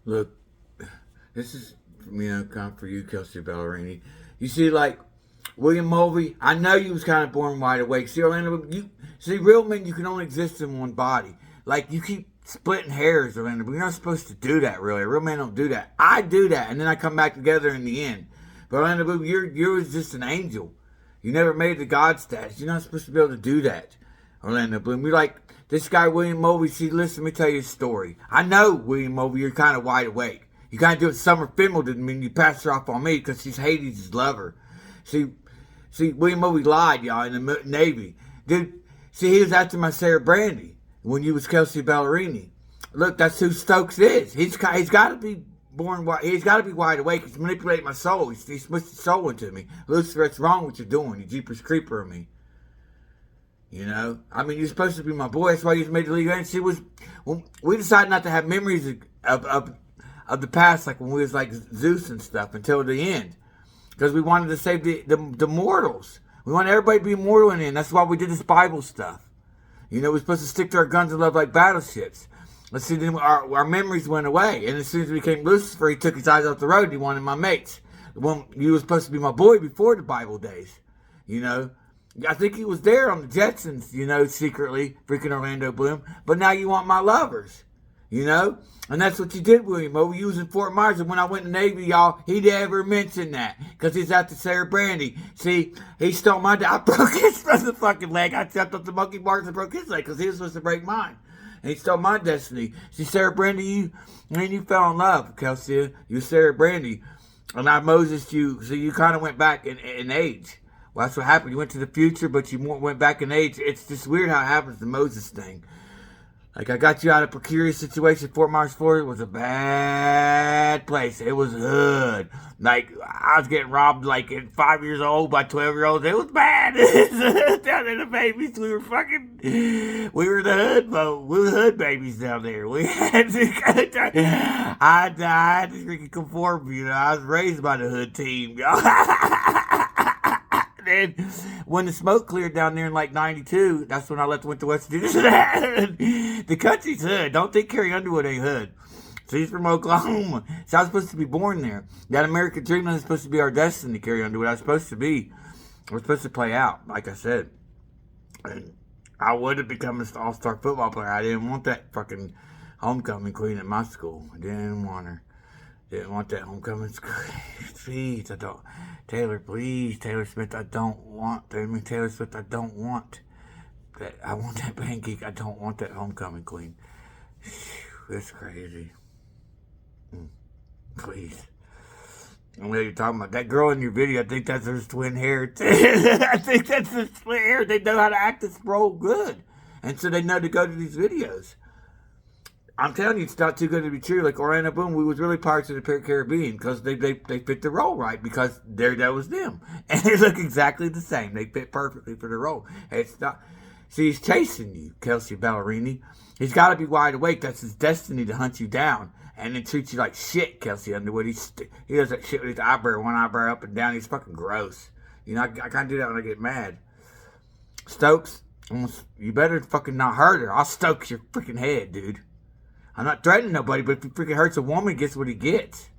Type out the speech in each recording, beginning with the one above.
Look, this is, kind of for you, Kelsey Ballerini. You see, like, William Mulvey, I know you was kind of born wide awake. See, Orlando, real men, you can only exist in one body. Like, you keep splitting hairs, Orlando, but you're not supposed to do that, really. Real men don't do that. I do that, and then I come back together in the end. But Orlando Bloom, you're just an angel. You never made the God status. You're not supposed to be able to do that, Orlando Bloom. You're like this guy, William Mulvey. See, listen, let me tell you a story. I know, William Mulvey, you're kind of wide awake. You kind of do what Summer Fimmel did. I mean, you passed her off on me because she's Hades' lover. See, William Mulvey lied, y'all, in the Navy. Dude, see, he was after my Sarah Brandy when you was Kelsey Ballerini. Look, that's who Stokes is. He's got to be he's got to be wide awake. He's manipulating my soul. He's pushed his soul into me. Lucifer, what's wrong what you're doing? You Jeepers Creeper of me. I mean, you're supposed to be my boy. That's why you made the league. And we decided not to have memories of the past, like when we was like Zeus and stuff, until the end. Because we wanted to save the mortals. We wanted everybody to be immortal in the end. That's why we did this Bible stuff. We're supposed to stick to our guns and love like battleships. Let's see, then our memories went away. And as soon as we became Lucifer, he took his eyes off the road. He wanted my mates. Well, you were supposed to be my boy before the Bible days. I think he was there on the Jetsons, secretly, freaking Orlando Bloom. But now you want my lovers, And that's what you did, William Mulvey. You was in Fort Myers, and when I went to the Navy, y'all, he never mentioned that. Because he's after Sarah Brandy. See, he stole my I broke his fucking leg. I stepped up the monkey bars and broke his leg because he was supposed to break mine. And he stole my destiny. See, Sarah Brandy, you fell in love, Kelsey. You Sarah Brandy. And I Moses you, so you kind of went back in age. Well, that's what happened. You went to the future, but you went back in age. It's just weird how it happens, the Moses thing. Like, I got you out of a precarious situation. Fort Myers, Florida was a bad place. It was hood. Like, I was getting robbed, like, at 5 years old by 12-year-olds. It was bad. Down there, the babies, we were the hood, folks. We were hood babies down there. We had to, I had to freaking conform, I was raised by the hood team, y'all. Then when the smoke cleared down there in like 92, that's when I went to West Virginia. The country's hood. Don't think Carrie Underwood ain't hood. She's from Oklahoma. So I was supposed to be born there. That American dream was supposed to be our destiny, Carrie Underwood. I was supposed to be. We're supposed to play out, like I said. And I would have become an all-star football player. I didn't want that fucking homecoming queen at my school. I didn't want her. Didn't want that homecoming. Please, I don't. Taylor, please. Taylor Smith, I don't want. Taylor Swift, I don't want that. I want that pancake. I don't want that homecoming queen. That's crazy. Please. I know you're talking about that girl in your video. I think that's her twin hair. I think that's her twin hair. They know how to act this role good. And so they know to go to these videos. I'm telling you, it's not too good to be true. Like Orlando Bloom, we was really Pirates of the Caribbean because they fit the role right because that was them. And they look exactly the same. They fit perfectly for the role. It's not. See, he's chasing you, Kelsey Ballerini. He's got to be wide awake. That's his destiny to hunt you down and then treat you like shit, Kelsey Underwood. He does that shit with his eyebrow, one eyebrow up and down. He's fucking gross. I can't do that when I get mad. Stokes, you better fucking not hurt her. I'll stoke your freaking head, dude. I'm not threatening nobody, but if he freaking hurts a woman, he gets what he gets.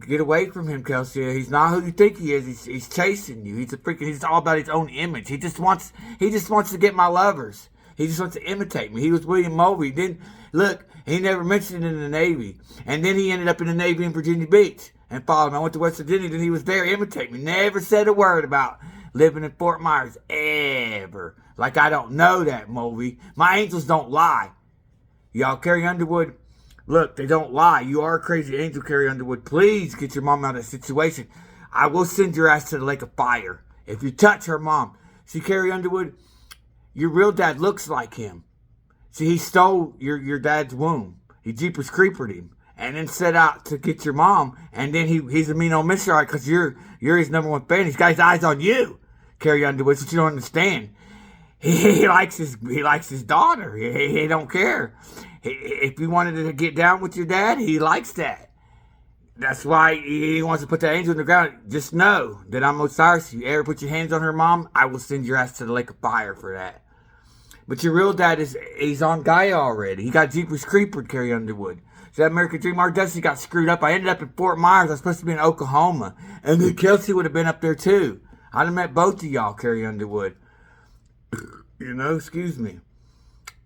Get away from him, Kelsey. He's not who you think he is. He's chasing you. He's all about his own image. He just wants to get my lovers. He just wants to imitate me. He was William Mulvey. He never mentioned it in the Navy. And then he ended up in the Navy in Virginia Beach and followed me. I went to West Virginia, then he was there imitating me. Never said a word about living in Fort Myers, ever. Like I don't know that, Mulvey. My angels don't lie. Y'all, Carrie Underwood, look, they don't lie. You are a crazy angel, Carrie Underwood. Please get your mom out of the situation. I will send your ass to the lake of fire if you touch her mom. See, Carrie Underwood, your real dad looks like him. See, he stole your dad's womb. He Jeepers Creepered him and then set out to get your mom. And then he's a mean old missionary because you're his number one fan. He's got his eyes on you, Carrie Underwood, so you don't understand. He likes his daughter. He don't care. If you wanted to get down with your dad, he likes that. That's why he wants to put that angel in the ground. Just know that I'm Osiris. If you ever put your hands on her mom, I will send your ass to the lake of fire for that. But your real dad he's on Gaia already. He got Jeepers Creeper, Carrie Underwood. So that American Dream, Mark Dusty got screwed up. I ended up in Fort Myers. I was supposed to be in Oklahoma. And then Kelsey would have been up there too. I'd have met both of y'all, Carrie Underwood. Excuse me.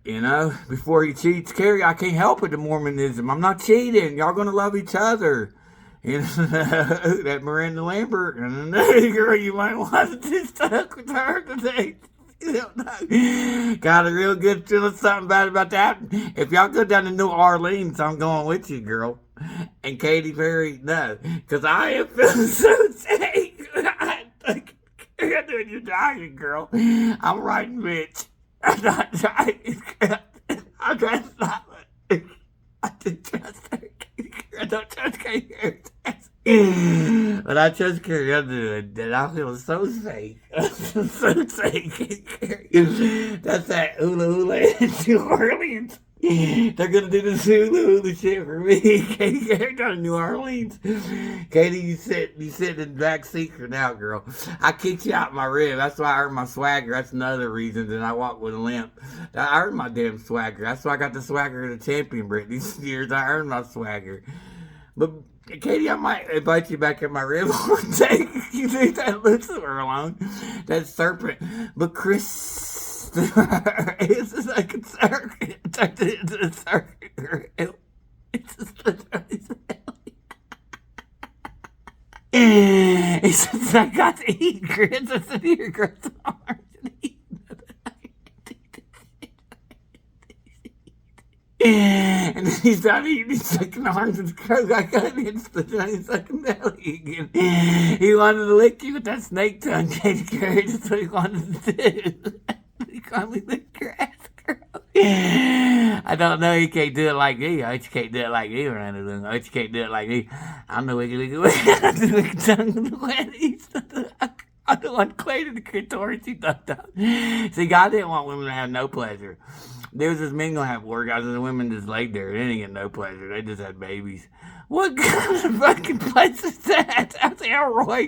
Before he cheats, Carrie, I can't help it, the Mormonism. I'm not cheating. Y'all gonna love each other. That Miranda Lambert, girl, you might want to get stuck with her today. Got a real good feeling something bad about that. If y'all go down to New Orleans, I'm going with you, girl. And Katy Perry, no. Because I am feeling so sick. I'm doing you dying, girl. I'm riding bitch. I'm not trying. I'm trying to stop it. I didn't trust her. I don't trust Katy Perry. But I trust Carrie Underwood, and I feel so safe. So safe. That's that hula hula in New Orleans. They're gonna do this hula hula shit for me. Katie, Carrie down in New Orleans. Katie, you sit in the back seat for now, girl. I kicked you out my rib. That's why I earned my swagger. That's another reason that I walk with a limp. I earned my damn swagger. That's why I got the swagger of the champion, Britt. These years I earned my swagger. But Katie, I might invite you back in my rib one day. You leave that Lucifer alone, that serpent. But Chris, it's just like a circuit. It's a circuit. It's just literally. It's just I got to eat, Chris. I said, here, Chris, arms and eat. And then he's not eating his second arms and crows. I got instant on his second belly again. He wanted to lick you with that snake tongue, Katy Perry. That's what he wanted to do. He called me the grass girl. I don't know. You can't do it like me. I just can't do it like me, Miranda. I just can't do it like me. I'm the wicked tongue of the wedding. I'm the one claiming the clitoris. See, God didn't want women to have no pleasure. There was this men gonna have workouts, and the women just laid there. They didn't get no pleasure. They just had babies. What kind of fucking place is that? That's Elroy.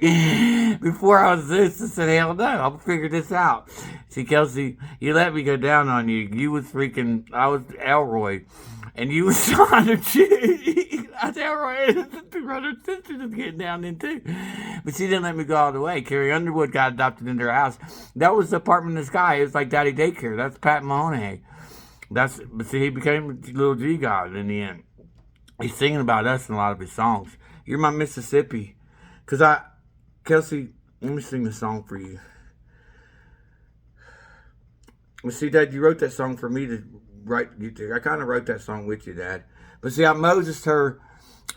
Before I was this, I said, hell no, I'll figure this out. See, Kelsey, you let me go down on you. You was freaking, I was Elroy. And you was Sean and she. I was Elroy, and the brother and sister was getting down in too. But she didn't let me go all the way. Carrie Underwood got adopted into her house. That was the apartment in the sky. It was like Daddy Daycare. That's Pat Mahoney. But see, he became a little G God in the end. He's singing about us in a lot of his songs. You're my Mississippi. Kelsey, let me sing the song for you. Well, see, Dad, you wrote that song for me to write. I kind of wrote that song with you, Dad. But see, I Mosesed her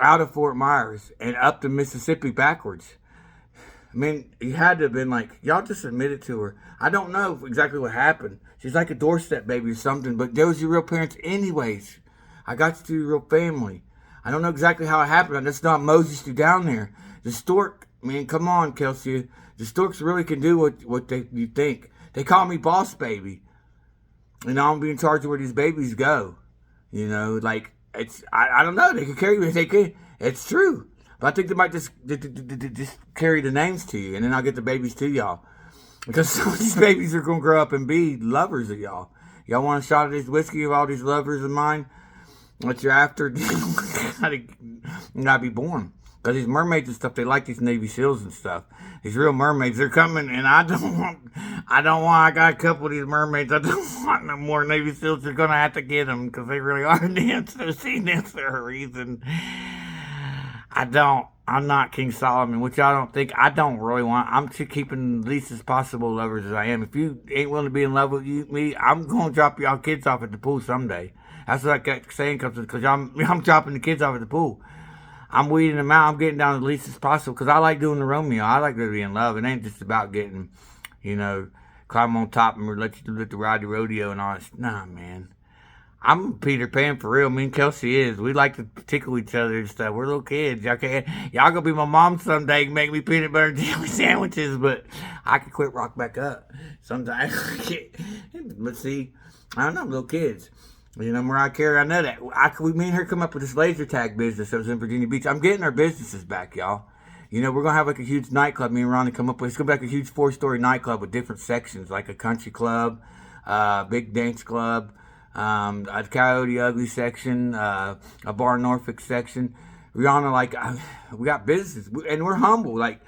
out of Fort Myers and up to Mississippi backwards. I mean, he had to have been like, y'all just admit it to her. I don't know exactly what happened. She's like a doorstep baby or something, but those are your real parents anyways. I got you to your real family. I don't know exactly how it happened. I just know I Mosesed you down there. The stork, man, come on, Kelsey. The storks really can do what you think. They call me boss baby. I'm gonna be in charge of where these babies go. Like, it's, I don't know. They can carry me. They can. It's true. But I think they might just carry the names to you, and then I'll get the babies to y'all. Because some of these babies are going to grow up and be lovers of y'all. Y'all want a shot of this whiskey of all these lovers of mine? What you're after? You gotta be born. Because these mermaids and stuff, they like these Navy SEALs and stuff. These real mermaids, they're coming, and I got a couple of these mermaids. I don't want no more Navy SEALs. You're going to have to get them because they really are dancers. See, that's for a reason. I'm not King Solomon, which I don't think. I don't really want. I'm keeping the least as possible lovers as I am. If you ain't willing to be in love with me, I'm going to drop y'all kids off at the pool someday. That's what I kept saying, because I'm dropping the kids off at the pool. I'm weeding them out. I'm getting down to the least as possible because I like doing the Romeo. I like to be in love. It ain't just about getting, climb on top and let the ride the rodeo and all that. Nah, man. I'm Peter Pan for real. Me and Kelsey is. We like to tickle each other and stuff. We're little kids. Y'all gonna be my mom someday and make me peanut butter and jelly sandwiches, but I can quit rock back up. Sometimes I can't. But see, I don't know, little kids. Mariah Carey, I know that. Me and her come up with this laser tag business that was in Virginia Beach. I'm getting our businesses back, y'all. We're going to have like a huge nightclub. Me and Ronnie come up with. It's going to be like a huge 4-story nightclub with different sections, like a country club, big dance club, a Coyote Ugly section, a Bar Norfolk section. Rihanna, like, we got businesses, and we're humble. Like,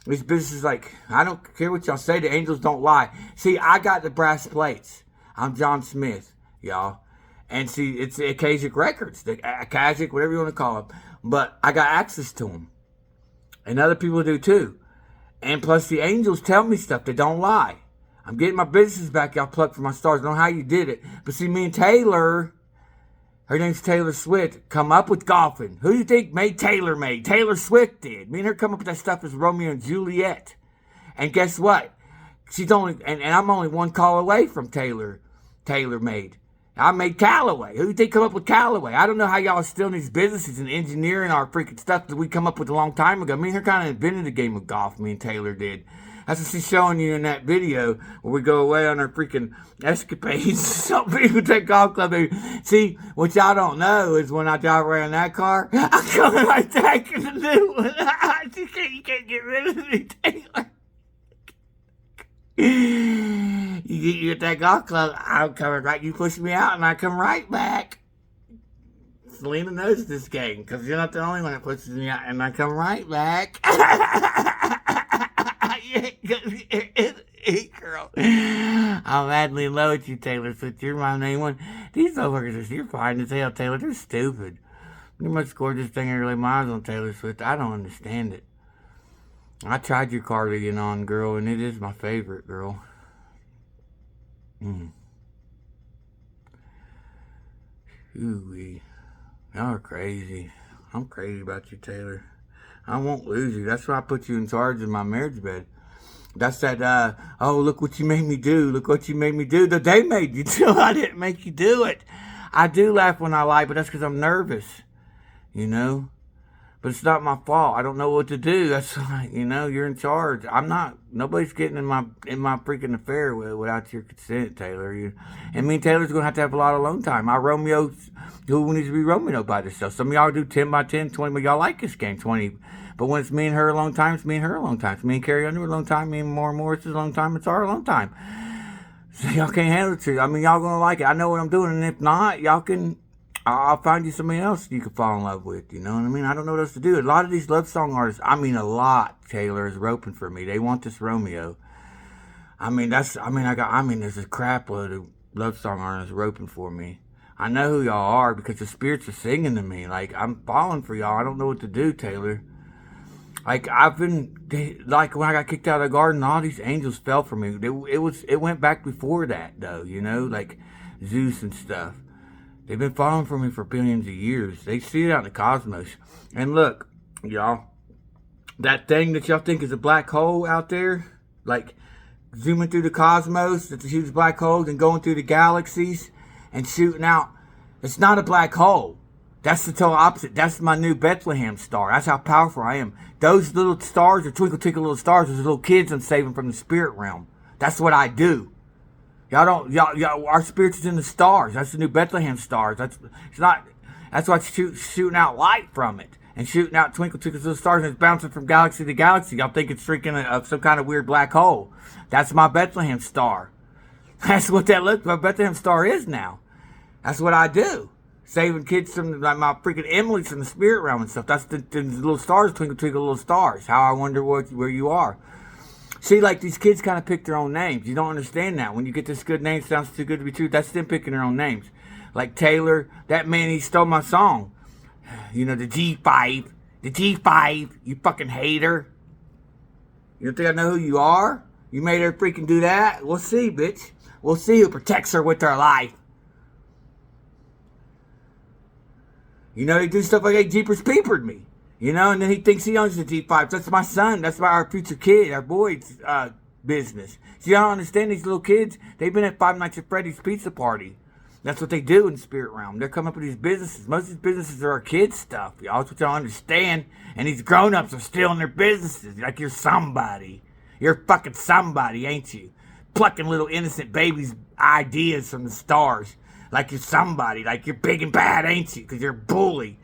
these businesses, like, I don't care what y'all say, the angels don't lie. See, I got the brass plates. I'm John Smith, y'all. And see, it's the Akashic Records, the Akashic, whatever you want to call them. But I got access to them. And other people do too. And plus, the angels tell me stuff. They don't lie. I'm getting my businesses back. Y'all plucked for my stars. I don't know how you did it. But see, me and Taylor, her name's Taylor Swift, come up with golfing. Who do you think made Taylor made? Taylor Swift did. Me and her come up with that stuff as Romeo and Juliet. And guess what? She's only, and I'm only one call away from Taylor made. I made Callaway. Who do you think come up with Callaway? I don't know how y'all are still in these businesses and engineering our freaking stuff that we come up with a long time ago. Me and her kind of invented the game of golf, me and Taylor did. That's what she's showing you in that video where we go away on our freaking escapades. Some people take golf club. See, what y'all don't know is when I drive around that car, I'm coming right back in the new one. You can't get rid of me, Taylor. You get that golf club, I'm coming right. You push me out, and I come right back. Selena knows this game because you're not the only one that pushes me out, and I come right back. Hey, girl, I'm madly in love with you, Taylor Swift. You're my main one. These motherfuckers, you're fine as hell, Taylor. They're stupid. You're the most gorgeous thing I really miles on Taylor Swift. I don't understand it. I tried your cardigan on, girl, and it is my favorite, girl. Ooh-wee. Y'all are crazy. I'm crazy about you, Taylor. I won't lose you. That's why I put you in charge of my marriage bed. That's that, oh, look what you made me do. Look what you made me do. That they made you do. I didn't make you do it. I do laugh when I lie, but that's because I'm nervous. You know? But it's not my fault. I don't know what to do. That's like, you know, you're in charge. I'm not. Nobody's getting in my freaking affair without your consent, Taylor. And me and Taylor's gonna have a lot of alone time. Our Romeo's who needs to be Romeo by themselves. Some of y'all do 10 by 10, 20, but y'all like this game 20. But when it's me and her alone time, it's me and her alone time. It's me and Carrie Underwood alone time. Me and Maura Morris alone time. It's our alone time. So y'all can't handle it. I mean, y'all gonna like it. I know what I'm doing, and if not, y'all can. I'll find you somebody else you can fall in love with, you know what I mean? I don't know what else to do. A lot of these love song artists, I mean a lot, Taylor, is roping for me. They want this Romeo. There's a crap load of love song artists roping for me. I know who y'all are because the spirits are singing to me. Like, I'm falling for y'all. I don't know what to do, Taylor. Like, when I got kicked out of the garden, all these angels fell for me. It went back before that, though, you know, like Zeus and stuff. They've been falling for me for billions of years. They see it out in the cosmos. And look, y'all, that thing that y'all think is a black hole out there, like zooming through the cosmos, that's a huge black hole, and going through the galaxies and shooting out, it's not a black hole. That's the total opposite. That's my new Bethlehem star. That's how powerful I am. Those little stars are twinkle, twinkle little stars. Those little kids I'm saving from the spirit realm. That's what I do. Y'all, our spirits is in the stars. That's the new Bethlehem stars. That's why it's shooting out light from it. And shooting out twinkle, twinkle little stars, and it's bouncing from galaxy to galaxy. Y'all think it's freaking some kind of weird black hole. That's my Bethlehem star. That's what that looks like. My Bethlehem star is now. That's what I do. Saving kids from like my freaking Emily's from the spirit realm and stuff. That's the little stars, twinkle, twinkle little stars. How I wonder where you are. See, like, these kids kind of pick their own names. You don't understand that. When you get this good name, sounds too good to be true, that's them picking their own names. Like Taylor, that man, he stole my song. You know, the G5. The G5, you fucking hater. You don't think I know who you are? You made her freaking do that? We'll see, bitch. We'll see who protects her with her life. You know, they do stuff like, hey, Jeepers Peepered me. You know, and then he thinks he owns the G5. That's my son. That's our future kid, our boy's business. See, I don't understand these little kids. They've been at Five Nights at Freddy's pizza party. That's what they do in the spirit realm. They're coming up with these businesses. Most of these businesses are our kids' stuff, y'all. That's what y'all understand. And these grown-ups are still in their businesses. Like you're somebody. You're fucking somebody, ain't you? Plucking little innocent babies' ideas from the stars. Like you're somebody. Like you're big and bad, ain't you? Because you're a bully.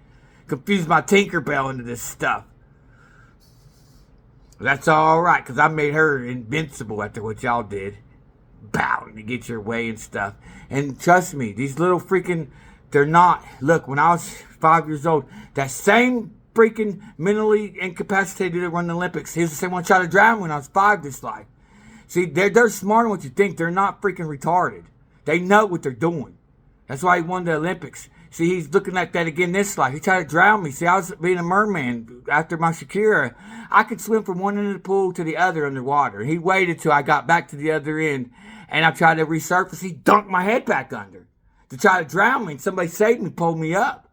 Confuse my Tinkerbell into this stuff. That's all right, because I made her invincible after what y'all did. bowing to get your way and stuff. And trust me, these little freaking, they're not. Look, when I was 5 years old, that same freaking mentally incapacitated to run the Olympics, he was the same one trying to drown me when I was 5 this life. See, they're smarter than what you think. They're not freaking retarded. They know what they're doing. That's why he won the Olympics. See, he's looking at that again this life. He tried to drown me. See, I was being a merman after my Shakira. I could swim from one end of the pool to the other underwater. He waited till I got back to the other end, and I tried to resurface. He dunked my head back under to try to drown me, and somebody saved me, pulled me up.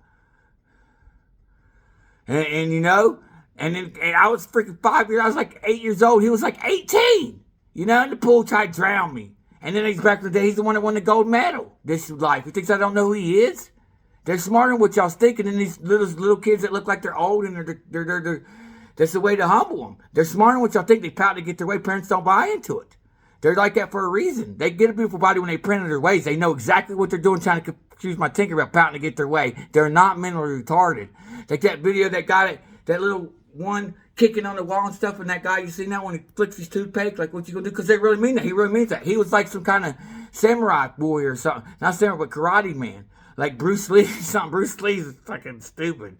And you know, and I was freaking 5 years. I was like 8 years old. He was like 18. You know, in the pool, tried to drown me. And then he's back in the day. He's the one that won the gold medal. This life. He thinks I don't know who he is. They're smarter than what y'all's thinking. And these little kids that look like they're old and they're that's the way to humble them. They're smarter than what y'all think. They pout to get their way. Parents don't buy into it. They're like that for a reason. They get a beautiful body when they print their ways. They know exactly what they're doing, trying to confuse my tinker about pouting to get their way. They're not mentally retarded. Like that video, that guy, that little one kicking on the wall and stuff, and that guy, you seen that when he flicks his toothpick? Like, what you gonna do? Because they really mean that. He really means that. He was like some kind of samurai warrior or something. Not samurai, but karate man. Like Bruce Lee, something. Bruce Lee's fucking stupid.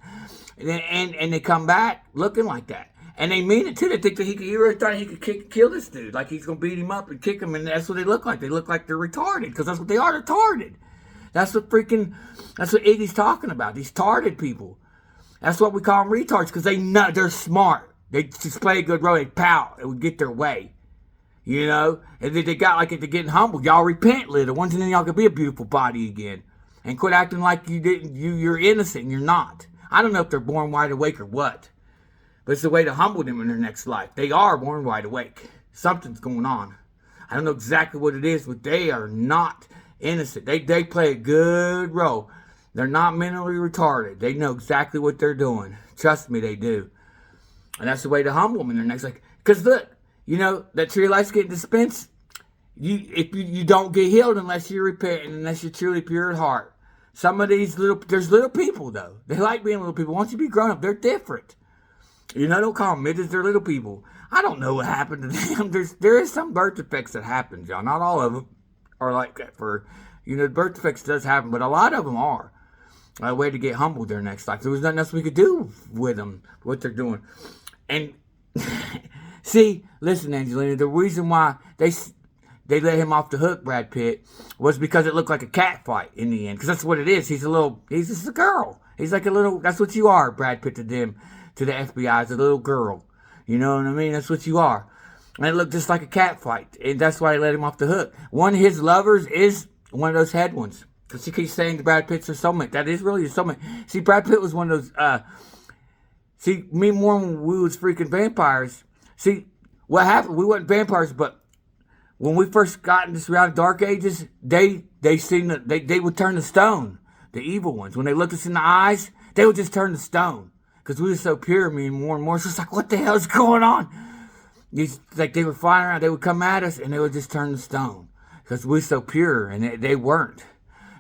And they come back looking like that. And they mean it too. They think that he really thought he could kill this dude. Like he's going to beat him up and kick him. And that's what they look like. They look like they're retarded. Because that's what they are, retarded. That's what Iggy's talking about. These tarded people. That's what we call them, retards. Because they know, they're smart. They just play a good role. They pout. It would get their way. You know? And they got like it to getting humble. Y'all repent, little ones. And then y'all could be a beautiful body again. And quit acting like you're innocent and you're not. I don't know if they're born wide awake or what. But it's a way to humble them in their next life. They are born wide awake. Something's going on. I don't know exactly what it is, but they are not innocent. They play a good role. They're not mentally retarded. They know exactly what they're doing. Trust me, they do. And that's the way to humble them in their next life. Because look, you know, that tree of life's getting dispensed. If you don't get healed unless you repent and unless you're truly pure at heart. Some of these there's little people though. They like being little people. Once you be grown up, they're different. You know, don't call them midgets, they're little people. I don't know what happened to them. There is some birth defects that happen, y'all. Not all of them are like that birth defects does happen, but a lot of them are. A way to get humbled their next life. There was nothing else we could do with them, what they're doing. And see, listen, Angelina, the reason why they let him off the hook, Brad Pitt, was because it looked like a cat fight in the end. Because that's what it is. He's just a girl. He's like a little, that's what you are, Brad Pitt, to them, to the FBI, as a little girl. You know what I mean? That's what you are. And it looked just like a cat fight. And that's why they let him off the hook. One of his lovers is one of those head ones. Because he keeps saying Brad Pitt's her soulmate. That is really his soulmate. See, Brad Pitt was one of those, me and more when we was freaking vampires. See, what happened, we weren't vampires, but when we first got in this around Dark Ages, they would turn to stone, the evil ones. When they looked us in the eyes, they would just turn to stone. Because we were so pure, me and more. It's just like, what the hell is going on? Like they were flying around, they would come at us, and they would just turn to stone. Because we were so pure, and they weren't.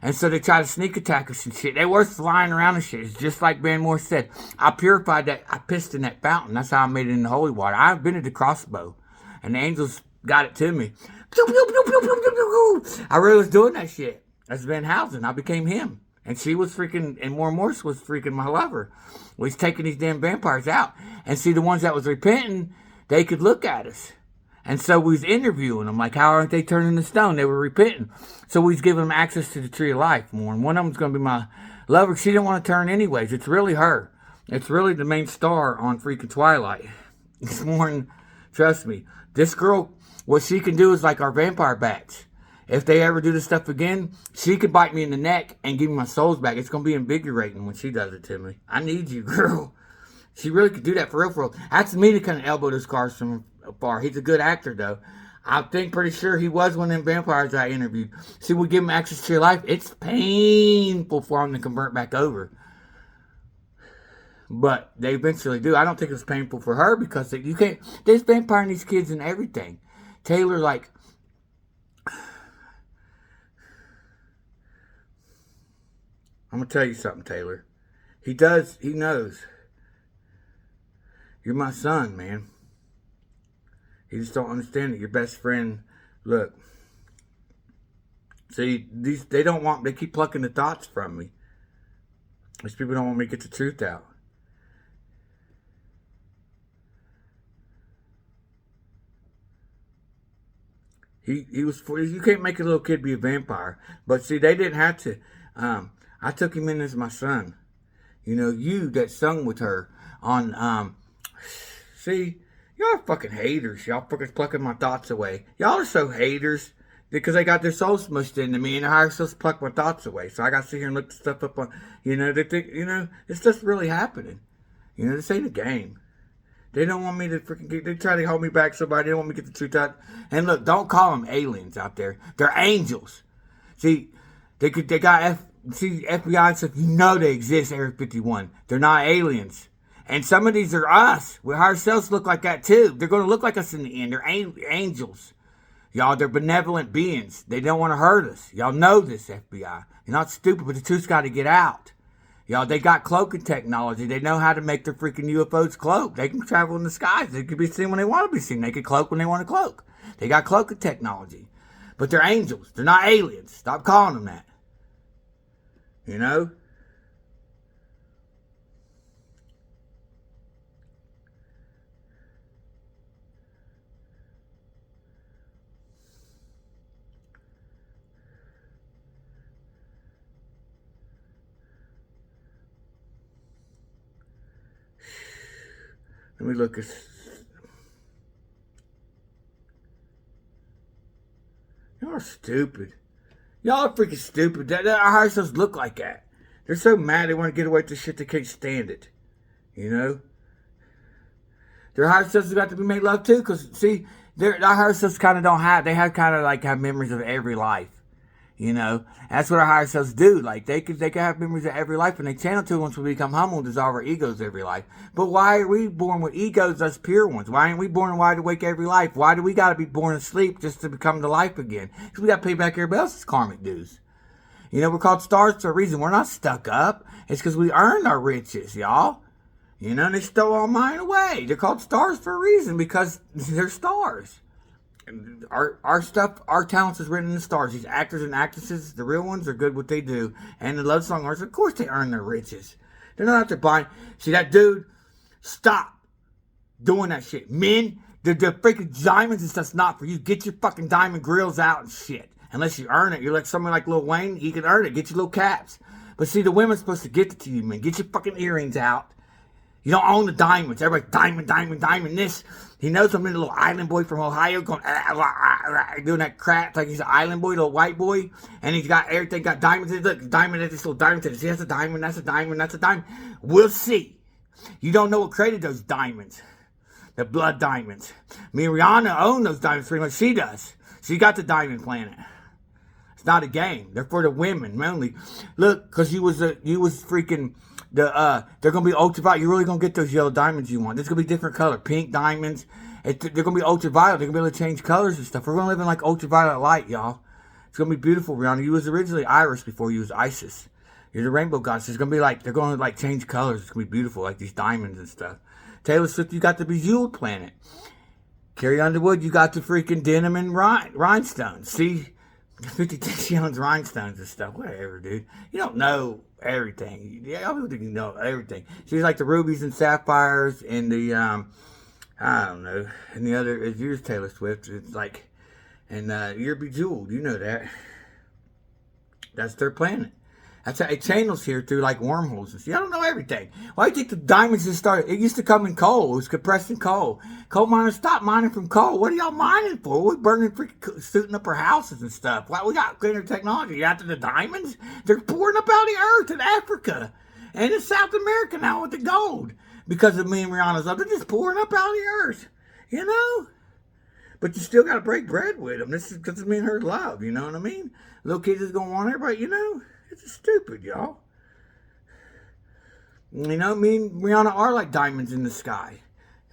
And so they tried to sneak attack us and shit. They were flying around and shit. It's just like Ben Moore said. I purified that. I pissed in that fountain. That's how I made it in the holy water. I invented the crossbow. And the angels got it to me. I really was doing that shit. That's Van Helsing. I became him. And she was freaking, and Morse was freaking my lover. We was taking these damn vampires out. And see, the ones that was repenting, they could look at us. And so we was interviewing them, like, how aren't they turning to stone? They were repenting. So we was giving them access to the tree of life more. And one of them's going to be my lover. She didn't want to turn anyways. It's really her. It's really the main star on freaking Twilight. It's more than, trust me. This girl, what she can do is like our vampire bats. If they ever do this stuff again, she could bite me in the neck and give me my souls back. It's going to be invigorating when she does it to me. I need you, girl. She really could do that for real. That's me to kind of elbow those cars from afar. He's a good actor, though. I think pretty sure he was one of them vampires I interviewed. See, we give him access to your life. It's painful for him to convert back over. But they eventually do. I don't think it's painful for her because you can't. There's vampiring these kids and everything. Taylor, like, I'm going to tell you something, Taylor. He knows. You're my son, man. You just don't understand it. Your best friend, look, See, they keep plucking the thoughts from me. These people don't want me to get the truth out. He was you can't make a little kid be a vampire. But see, they didn't have to. I took him in as my son. You know, you that sung with her on see, y'all are fucking haters. Y'all fucking plucking my thoughts away. Y'all are so haters because they got their soul smushed into me and they're higher supposed to pluck my thoughts away. So I got to sit here and look the stuff up on, they think, it's just really happening. This ain't a game. They don't want me to freaking they try to hold me back so bad. They don't want me to get the truth out. And look, don't call them aliens out there. They're angels. See, they got FBI and stuff. They exist, Area 51. They're not aliens. And some of these are us. We ourselves look like that too. They're going to look like us in the end. They're angels. Y'all, they're benevolent beings. They don't want to hurt us. Y'all know this, FBI. You're not stupid, but the truth's got to get out. Y'all, they got cloaking technology. They know how to make their freaking UFOs cloak. They can travel in the skies. They can be seen when they want to be seen. They can cloak when they want to cloak. They got cloaking technology. But they're angels. They're not aliens. Stop calling them that. Let me look at... Y'all are stupid. Y'all are freaking stupid. Our higher selves look like that. They're so mad they want to get away with this shit they can't stand it. Their higher selves have got to be made love too, because see, our higher selves kind of don't have, they have kind of like have memories of every life. That's what our higher selves do. Like they could have memories of every life, and they channel to once we become humble and dissolve our egos every life. But why are we born with egos, us pure ones? Why aren't we born wide awake every life? Why do we got to be born asleep just to become the life again? Because we got to pay back everybody else's karmic dues. We're called stars for a reason. We're not stuck up. It's because we earned our riches, y'all. And they stole all mine away. They're called stars for a reason because they're stars. Our stuff, our talents is written in the stars. These actors and actresses, the real ones, are good what they do. And the love song artists, of course they earn their riches. They're not out there buying. See that dude? Stop doing that shit. Men, the freaking diamonds and stuff's not for you. Get your fucking diamond grills out and shit. Unless you earn it. You're like someone like Lil Wayne, you can earn it. Get your little caps. But see, the women's supposed to get it to you, man. Get your fucking earrings out. You don't own the diamonds. Everybody's diamond this. He knows I'm a little island boy from Ohio going, doing that crap like he's an island boy, little white boy. And he's got everything, got diamonds. Look, diamond at this little diamond. See, that's a diamond, that's a diamond, that's a diamond. We'll see. You don't know what created those diamonds. The blood diamonds. Me and Rihanna own those diamonds pretty much. She does. She got the diamond planet. It's not a game. They're for the women only. Look, because you was freaking... they're gonna be ultraviolet. You're really gonna get those yellow diamonds you want. There's gonna be different color, pink diamonds. They're gonna be ultraviolet. They're gonna be able to change colors and stuff. We're gonna live in like ultraviolet light, y'all. It's gonna be beautiful, Rihanna. You was originally Iris before you was Isis. You're the rainbow goddess. It's gonna be like they're gonna like change colors. It's gonna be beautiful, like these diamonds and stuff. Taylor Swift, you got the Bejeweled planet. Carrie Underwood, you got the freaking denim and rhinestones. See, 50 she owns rhinestones and stuff. Whatever, dude. You don't know everything. Yeah, I don't think you know everything. She's like the rubies and sapphires and the I don't know. And the other is yours, Taylor Swift. It's like, and you're Bejeweled. You know that. That's their planet. That's how it channels here through like wormholes and stuff. I don't know everything. Why do you think the diamonds just started? It used to come in coal. It was compressed in coal. Coal miners stopped mining from coal. What are y'all mining for? We're burning, freaking shooting up our houses and stuff. Why we got cleaner technology? After the diamonds, they're pouring up out of the earth in Africa and in South America now with the gold because of me and Rihanna's love. They're just pouring up out of the earth, But you still got to break bread with them. This is because of me and her love. You know what I mean? Little kids is gonna want everybody. It's just stupid, y'all. Me and Rihanna are like diamonds in the sky.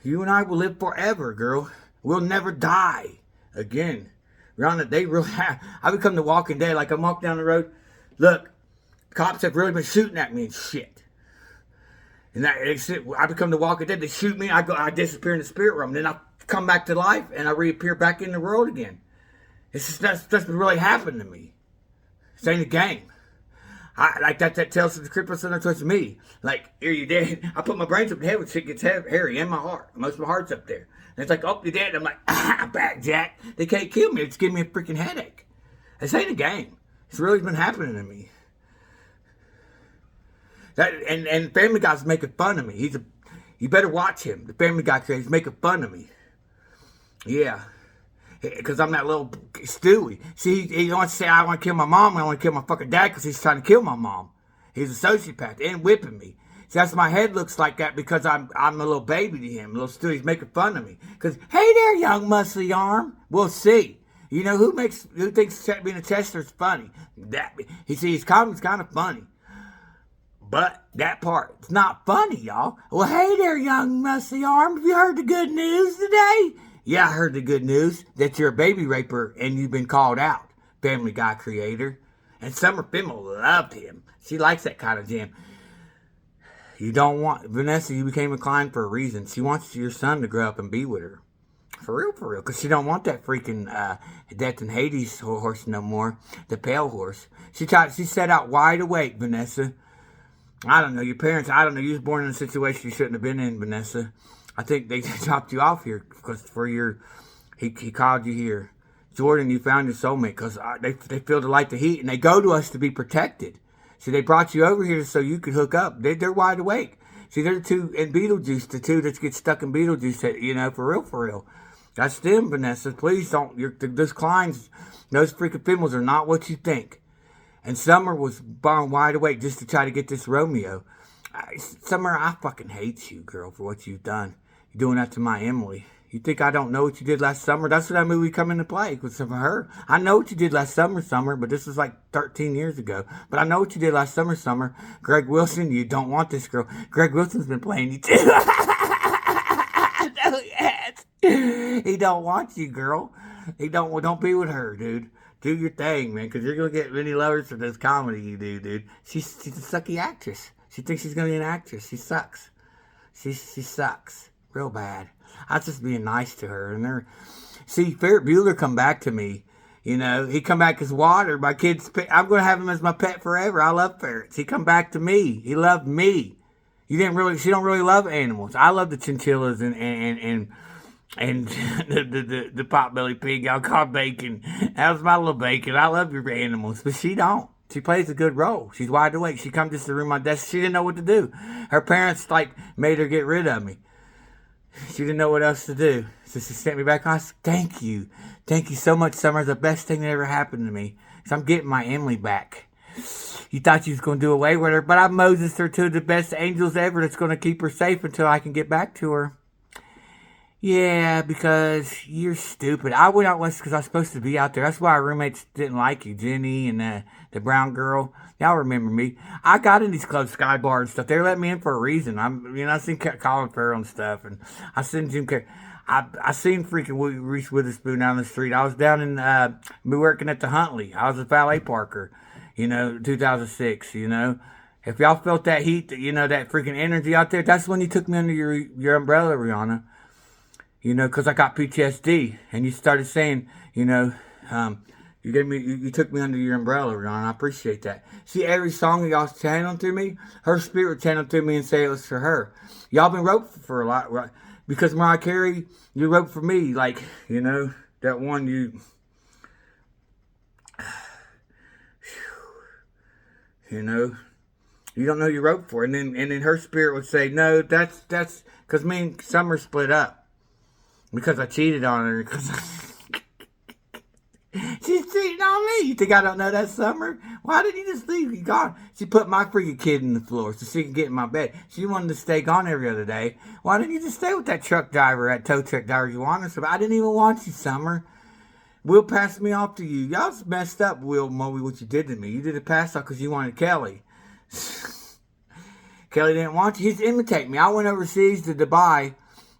You and I will live forever, girl. We'll never die again. Rihanna, they really have. I become the Walking Dead. Like I'm walking down the road. Look, cops have really been shooting at me and shit. And I become the Walking Dead. They shoot me. I disappear in the spirit realm. Then I come back to life and I reappear back in the world again. That's been really happened to me. This ain't a game. Like that tells the cripple center towards me. Like, here you dead. I put my brains up in the head when shit gets hairy in my heart. Most of my heart's up there. And it's like, oh, you're dead. And I'm like, ah, back, Jack. They can't kill me. It's giving me a freaking headache. This ain't a game. It's really been happening to me. And Family Guy's making fun of me. You better watch him. The Family Guy creator, he's making fun of me. Yeah. Because I'm that little Stewie. See, he wants to say I want to kill my mom. I want to kill my fucking dad because he's trying to kill my mom. He's a sociopath and whipping me. See, that's my head looks like that because I'm a little baby to him. Little Stewie. He's making fun of me. Because, hey there, young muscly arm. We'll see. You know, who thinks being a tester is funny? His comedy's kind of funny. But that part, it's not funny, y'all. Well, hey there, young muscly arm. Have you heard the good news today? Yeah, I heard the good news that you're a baby raper and you've been called out, Family Guy creator. And Summer Fimmel loved him. She likes that kind of jam. You don't want... Vanessa, you became a client for a reason. She wants your son to grow up and be with her. For real. Because she don't want that freaking Death and Hades horse no more. The pale horse. She set out wide awake, Vanessa. I don't know. Your parents... I don't know. You was born in a situation you shouldn't have been in, Vanessa. I think they dropped you off here because for your... He called you here. Jordan, you found your soulmate because they feel the light, the heat, and they go to us to be protected. See, they brought you over here so you could hook up. They're wide awake. See, they're the two in Beetlejuice, the two that get stuck in Beetlejuice, that, you know, for real. That's them, Vanessa. Please don't... Those Kleins, those freaking Fimmels are not what you think. And Summer was born wide awake just to try to get this Romeo. Summer, I fucking hate you, girl, for what you've done. You're doing that to my Emily. You think I don't know what you did last summer? That's what that movie come into play with some of her. I know what you did last summer, but this was like 13 years ago. But I know what you did last summer. Greg Wilson, you don't want this girl. Greg Wilson's been playing you too. No, yes. He don't want you, girl. He don't be with her, dude. Do your thing, man, because you're going to get many lovers for this comedy you do, dude. She's a sucky actress. She thinks she's going to be an actress. She sucks. She sucks. Real bad. I was just being nice to her. And see, Ferret Bueller come back to me. You know, he come back as water. My kid's pet. I'm going to have him as my pet forever. I love ferrets. He come back to me. He loved me. She don't really love animals. I love the chinchillas and the potbelly pig y'all call Bacon. That was my little Bacon. I love your animals, but she don't. She plays a good role. She's wide awake. She come just to room my desk. She didn't know what to do. Her parents made her get rid of me. She didn't know what else to do. So she sent me back on. Thank you. Thank you so much, Summer. It's the best thing that ever happened to me. So I'm getting my Emily back. You thought you was going to do away with her, but I Moses her to the best angels ever that's going to keep her safe until I can get back to her. Yeah, because you're stupid. I went out west because I was supposed to be out there. That's why our roommates didn't like you, Jenny and the brown girl. Y'all remember me. I got in these clubs, Sky Bar and stuff. They let me in for a reason. I seen Colin Farrell and stuff, and I seen Jim Carrey. I seen freaking Reese Witherspoon down the street. I was down in working at the Huntley. I was a valet parker, 2006. If y'all felt that heat, that freaking energy out there, that's when you took me under your umbrella, Rihanna. Because I got PTSD, and you started saying, you took me under your umbrella, Rihanna. I appreciate that. See, every song that y'all channeling through me, her spirit channeled through me and say it was for her. Y'all been wrote for a lot, right? Because Mariah Carey, you wrote for me, that one you... You don't know you wrote for. And then her spirit would say, no, that's because me and Summer split up. Because I cheated on her. Because she's cheating on me. You think I don't know that, Summer? Why did you just leave? You gone. She put my freaking kid in the floor so she can get in my bed. She wanted to stay gone every other day. Why didn't you just stay with that truck driver, that tow truck driver you wanted? So I didn't even want you, Summer. Will passed me off to you. Y'all messed up, Will Moby, what you did to me. You did a pass off because you wanted Kelly. Kelly didn't want you. He's imitating me. I went overseas to Dubai,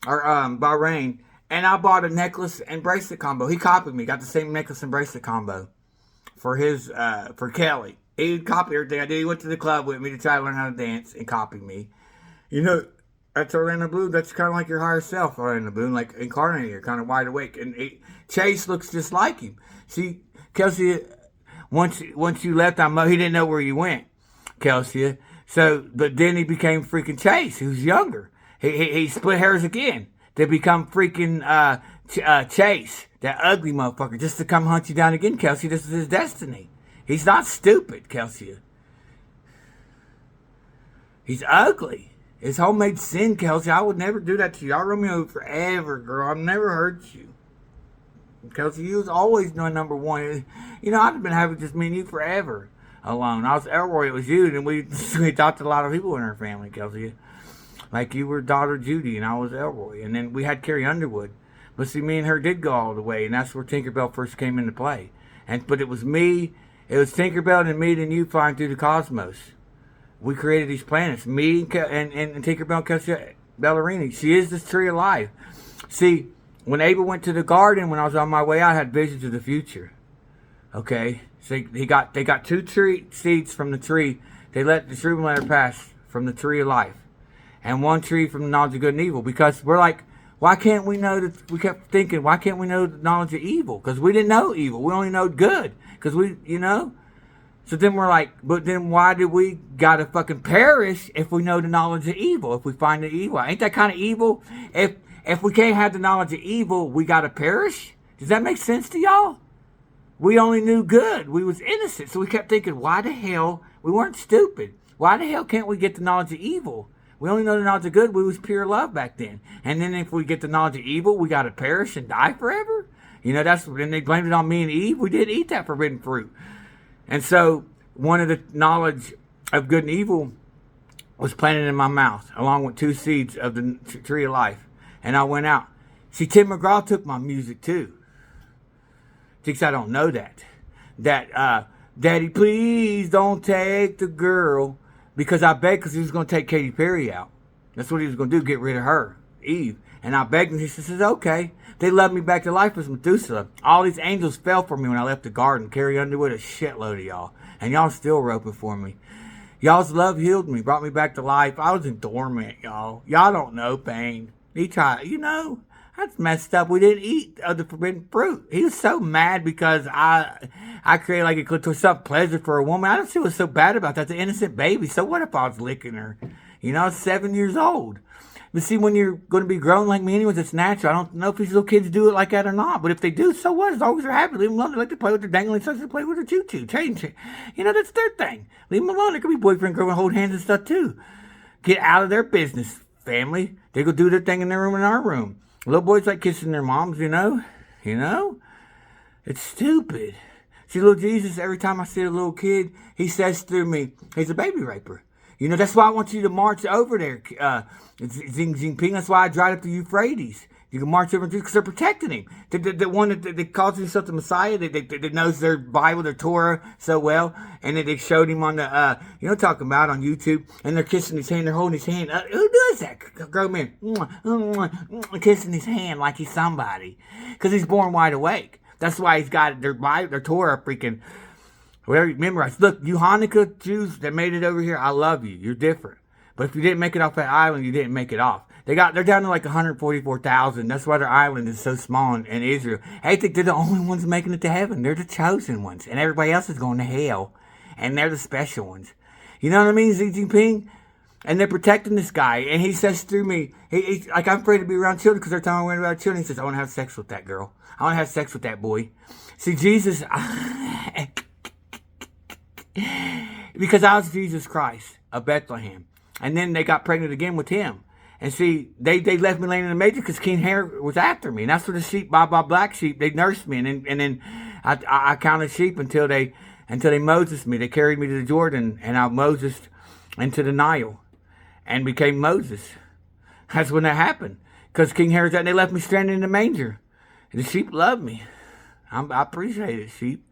or Bahrain, and I bought a necklace and bracelet combo. He copied me. Got the same necklace and bracelet combo for Kelly. He copied everything I did. He went to the club with me to try to learn how to dance and copy me. That's Orlando Bloom. That's kind of like your higher self, Orlando Bloom, like incarnated here, kind of wide awake. And Chase looks just like him. See, Kelsey, once you left, he didn't know where you went, Kelsey. So, but then he became freaking Chase, who's younger. He split hairs again to become freaking Chase, that ugly motherfucker, just to come hunt you down again, Kelsey. This is his destiny. He's not stupid, Kelsey. He's ugly. It's homemade sin, Kelsey. I would never do that to you. I'll run me over forever, girl. I've never hurt you. Kelsey, you was always my number one. You know, I've been having just me and you forever alone. I was Elroy, it was you, and we adopted a lot of people in our family, Kelsey. Like you were daughter Judy, and I was Elroy. And then we had Carrie Underwood. But see, me and her did go all the way, and that's where Tinkerbell first came into play. But it was Tinkerbell and me and you flying through the cosmos. We created these planets. Me and Tinkerbell and Kelsey Ballerini. She is this tree of life. See, when Abel went to the garden, when I was on my way out, I had visions of the future. Okay? So they got 2 tree seeds from the tree. They let the tree let her pass from the tree of life. And 1 tree from the knowledge of good and evil. Because we're like, why can't we know that? We kept thinking, why can't we know the knowledge of evil? Because we didn't know evil. We only know good. Because So then we're like, but then why do we gotta fucking perish if we know the knowledge of evil? If we find the evil, ain't that kind of evil? If we can't have the knowledge of evil, we gotta perish. Does that make sense to y'all? We only knew good. We was innocent, so we kept thinking, why the hell? We weren't stupid. Why the hell can't we get the knowledge of evil? We only know the knowledge of good. We was pure love back then. And then if we get the knowledge of evil, we gotta perish and die forever. Then they blamed it on me and Eve. We didn't eat that forbidden fruit. And so, one of the knowledge of good and evil was planted in my mouth, along with 2 seeds of the tree of life. And I went out. See, Tim McGraw took my music too. Thinks I don't know that. Daddy, please don't take the girl. Because I begged, because he was going to take Katy Perry out. That's what he was going to do, get rid of her, Eve. And I begged him. He says, okay. They loved me back to life as Methuselah. All these angels fell for me when I left the garden. Carrie Underwood, a shitload of y'all. And y'all still roping for me. Y'all's love healed me, brought me back to life. I was in dormant, y'all. Y'all don't know pain. He tried, that's messed up. We didn't eat of the forbidden fruit. He was so mad because I created like a clitoris, some pleasure for a woman. I don't see what's so bad about that. It's an innocent baby. So what if I was licking her? 7 years old. But see, when you're going to be grown like me anyways, it's natural. I don't know if these little kids do it like that or not. But if they do, so what? As long as they're happy, leave them alone. They like to play with their dangling stuff. They play with their choo-choo. Change it. That's their thing. Leave them alone. There could be boyfriend, girlfriend, hold hands and stuff too. Get out of their business, family. They go do their thing in their room and our room. Little boys like kissing their moms, It's stupid. See, little Jesus, every time I see a little kid, he says through me, he's a baby raper. That's why I want you to march over there, Xi Jinping. That's why I drive up the Euphrates. You can march over because they're protecting him. The one that calls himself the Messiah, that knows their Bible, their Torah so well, and then they showed him on the, talking about on YouTube, and they're kissing his hand, they're holding his hand. Who does that? Grown man, kissing his hand like he's somebody, because he's born wide awake. That's why he's got their Bible, their Torah freaking. Whatever, memorize. Look, you Hanukkah Jews that made it over here, I love you. You're different. But if you didn't make it off that island, you didn't make it off. They're down to like 144,000. That's why their island is so small in Israel. I think they're the only ones making it to heaven. They're the chosen ones. And everybody else is going to hell. And they're the special ones. You know what I mean, Xi Jinping? And they're protecting this guy. And he says through me, he's like, I'm afraid to be around children because they're telling me about children. He says, I want to have sex with that girl. I want to have sex with that boy. See, Jesus... because I was Jesus Christ of Bethlehem. And then they got pregnant again with him. And see, they left me laying in the manger because King Herod was after me. And that's where the sheep, black sheep, they nursed me. And then I counted sheep until they Moses me. They carried me to the Jordan, and I Moses into the Nile and became Moses. That's when that happened. Because King Herod's out, and they left me stranded in the manger. And the sheep loved me. I appreciate it, sheep.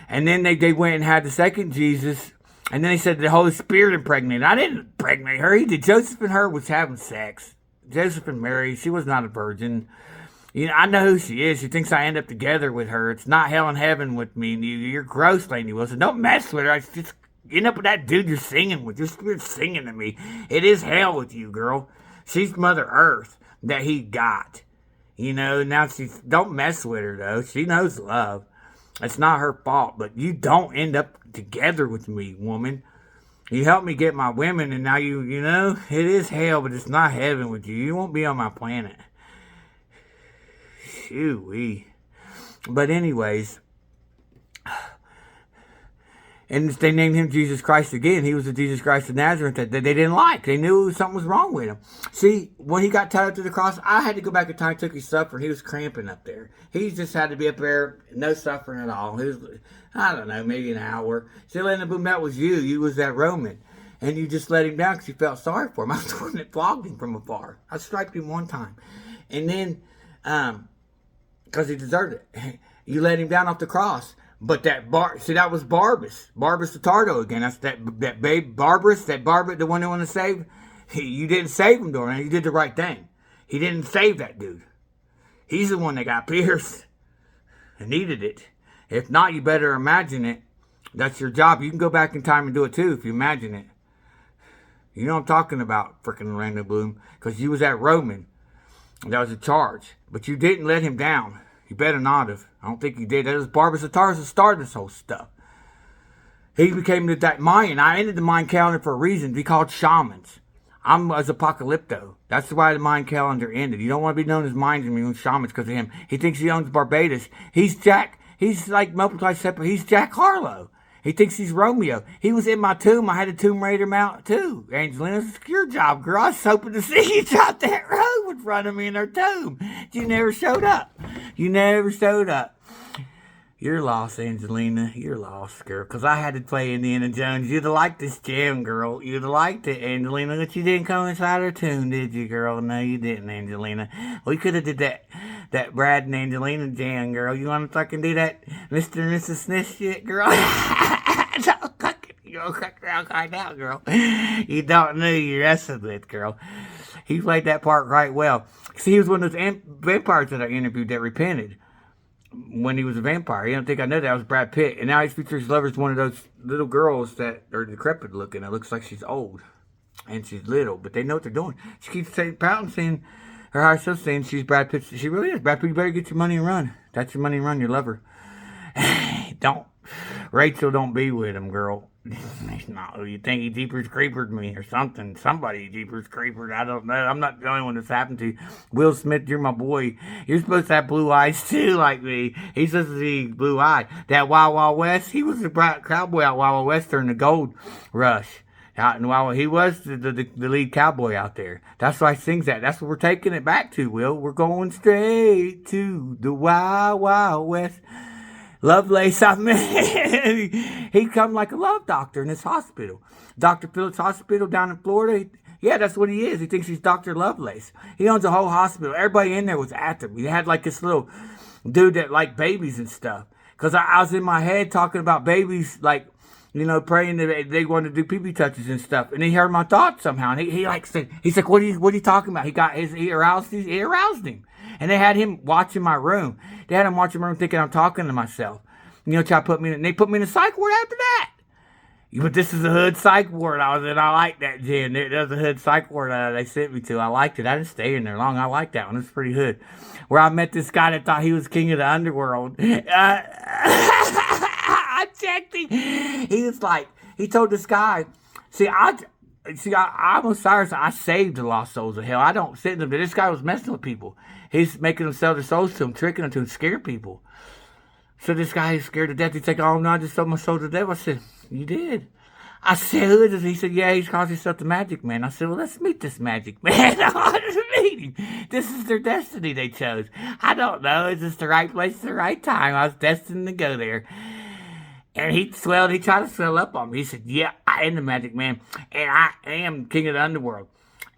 And then they went and had the second Jesus. And then they said the Holy Spirit impregnated. I didn't impregnate her. He did. Joseph and her was having sex. Joseph and Mary. She was not a virgin. I know who she is. She thinks I end up together with her. It's not hell and heaven with me. You're gross, Lady Wilson. Don't mess with her. I just end up with that dude you're singing with. Your spirit's singing to me. It is hell with you, girl. She's Mother Earth that he got. Now don't mess with her, though. She knows love. It's not her fault, but you don't end up together with me, woman. You helped me get my women, and now you know, it is hell, but it's not heaven with you. You won't be on my planet. Shoo-wee. But anyways, and they named him Jesus Christ again. He was the Jesus Christ of Nazareth that they didn't like. They knew something was wrong with him. See, when he got tied up to the cross, I had to go back in time, took his suffering. He was cramping up there. He just had to be up there, no suffering at all. He was, I don't know, maybe an hour. See, Lena Boom, that was you. You was that Roman. And you just let him down because you felt sorry for him. I was the one that flogged him from afar. I striped him one time. And then, because he deserved it, you let him down off the cross. But that that was Barbas the Tardo again. That's that babe Barbas, the one that wanted to save. You didn't save him, Dorian. You did the right thing. He didn't save that dude. He's the one that got pierced and needed it. If not, you better imagine it. That's your job. You can go back in time and do it too if you imagine it. You know what I'm talking about, freaking Orlando Bloom, because you was that Roman. That was a charge, but you didn't let him down. You better not have. I don't think he did. That was Barbas the Tardo that started this whole stuff. He became that Mayan. I ended the Mayan calendar for a reason. Be called shamans. I'm as Apocalypto. That's why the Mayan calendar ended. You don't want to be known as Mayans and shamans because of him. He thinks he owns Barbados. He's Jack. He's like multiply separate. He's Jack Harlow. He thinks he's Romeo. He was in my tomb. I had a Tomb Raider mount too. Angelina, it's your job, girl. I was hoping to see you drop that robe in front of me in her tomb. You never showed up. You never showed up. You're lost, Angelina. You're lost, girl. Because I had to play Indiana Jones. You'd have liked this jam, girl. You'd have liked it, Angelina. But you didn't come inside her tomb, did you, girl? No, you didn't, Angelina. We could have did that Brad and Angelina jam, girl. You want to fucking do that Mr. and Mrs. Smith shit, girl? You'll crack around right now, girl. You don't know who you're wrestling with, girl. He played that part right well. See, he was one of those vampires that I interviewed that repented when he was a vampire. You don't think I know that was Brad Pitt. And now he's featured his lover as one of those little girls that are decrepit looking. It looks like she's old and she's little, but they know what they're doing. She keeps pouting, saying, her higher self saying she's Brad Pitt. She really is. Brad Pitt, you better get your money and run. That's your money and run, your lover. Don't. Rachel, don't be with him, girl. He's not who you think. He Jeepers Creepered me or something. Somebody Jeepers Creepered. I don't know. I'm not the only one that's happened to. Will Smith, you're my boy. You're supposed to have blue eyes too, like me. He's supposed to be blue eyed. That Wild Wild West, he was a cowboy out Wild Wild West during the gold rush. Out in Wild, he was the lead cowboy out there. That's why he sings that. That's what we're taking it back to, Will. We're going straight to the Wild Wild West. Lovelace, I mean, he'd come like a love doctor in his hospital. Dr. Phillips Hospital down in Florida. Yeah, that's what he is. He thinks he's Dr. Lovelace. He owns a whole hospital. Everybody in there was after him. He had like this little dude that liked babies and stuff. Because I was in my head talking about babies, like, you know, praying that they wanted to do pee-pee touches and stuff. And he heard my thoughts somehow. And he like said, he's like, what are you talking about? He aroused him. And they had him watching my room. They had him watching my room thinking I'm talking to myself. You know, they put me in a psych ward after that. But this is a hood psych ward I was in. I like that, Jen. There's a hood psych ward they sent me to. I liked it. I didn't stay in there long. I liked that one. It's pretty hood. Where I met this guy that thought he was king of the underworld. I checked him. He was like, he told this guy, I'm Osiris. I saved the lost souls of hell. I don't send them. This guy was messing with people. He's making them sell their souls to him, tricking them to scare people. So this guy is scared to death. He's like, oh, no, I just sold my soul to the devil. I said, you did? I said, who is this? He said, yeah, he's calls himself the Magic Man. I said, well, let's meet this Magic Man. I want to meet him. This is their destiny they chose. I don't know. Is this the right place at the right time? I was destined to go there. And he tried to swell up on me. He said, yeah, I am the Magic Man, and I am king of the underworld.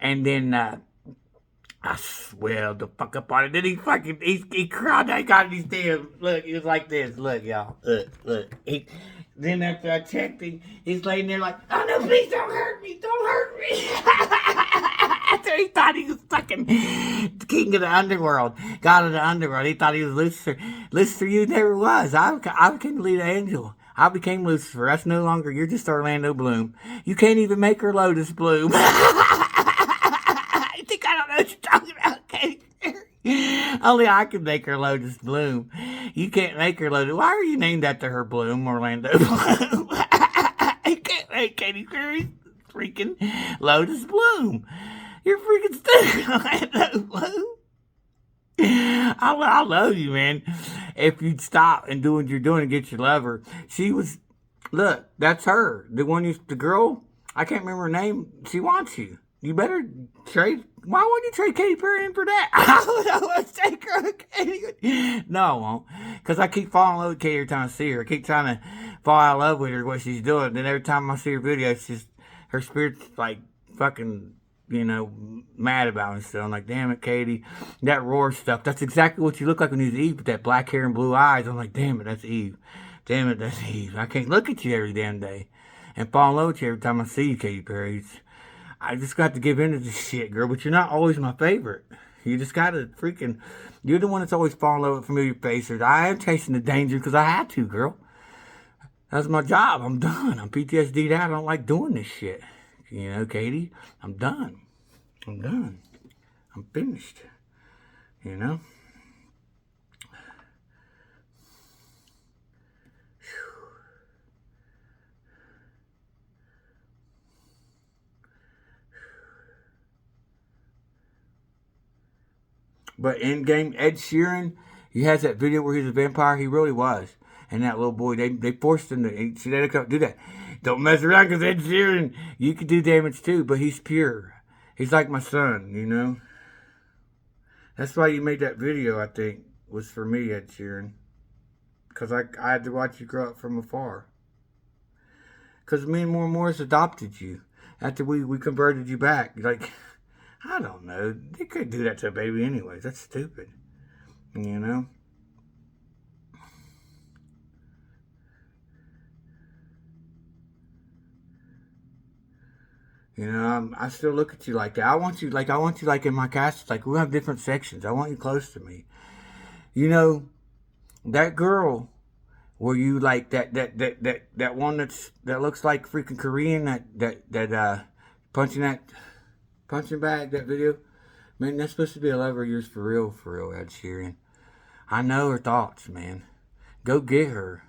And then I swelled the fuck up on it. Then he cried. I got these damn, look, he was like this. Look, y'all. Look. Then after I checked him, he's laying there like, oh no, please don't hurt me. Don't hurt me. After he thought he was fucking king of the underworld, god of the underworld. He thought he was Lucifer. Lucifer, you never was. I became the lead angel. I became Lucifer. That's no longer, you're just Orlando Bloom. You can't even make her Lotus Bloom. You think I don't know what you're talking about, okay? Only I can make her Lotus Bloom. You can't make her Lotus. Why are you named after her Bloom, Orlando Bloom? You can't make Katy Perry freaking Lotus Bloom. You're freaking stupid, Orlando Bloom. I love you, man. If you'd stop and do what you're doing and get your lover. She was, look, that's her. The girl, I can't remember her name. She wants you. You better trade. Why wouldn't you trade Katy Perry in for that? I would take her. Katy. No, I won't. Because I keep falling in love with Katy every time I see her. I keep trying to fall out of love with her, what she's doing. Then every time I see her video, it's just, her spirit's like fucking, mad about me still. I'm like, damn it, Katy. That roar stuff. That's exactly what you look like when you was Eve with that black hair and blue eyes. I'm like, damn it, that's Eve. Damn it, that's Eve. I can't look at you every damn day and fall in love with you every time I see you, Katy Perry. I just got to give in to this shit, girl. But you're not always my favorite. You just got to freaking... You're the one that's always falling in love with familiar faces. I am chasing the danger because I had to, girl. That's my job. I'm done. I'm PTSD'd out. I don't like doing this shit. Katy, I'm done. I'm done. I'm finished. But in game, Ed Sheeran, he has that video where he's a vampire. He really was. And that little boy, they forced him to, see, they don't do that. Don't mess around because Ed Sheeran, you can do damage too, but he's pure. He's like my son, That's why you made that video, I think, was for me, Ed Sheeran. Because I had to watch you grow up from afar. Because me and Morris adopted you. After we converted you back. Like, I don't know. They could do that to a baby anyways. That's stupid. I still look at you like that. I want you like in my cast. Like, we have different sections. I want you close to me. That girl where you like that one that looks like freaking Korean, that punching bag, that video. Man, that's supposed to be a lover of yours for real, Ed Sheeran. I know her thoughts, man. Go get her.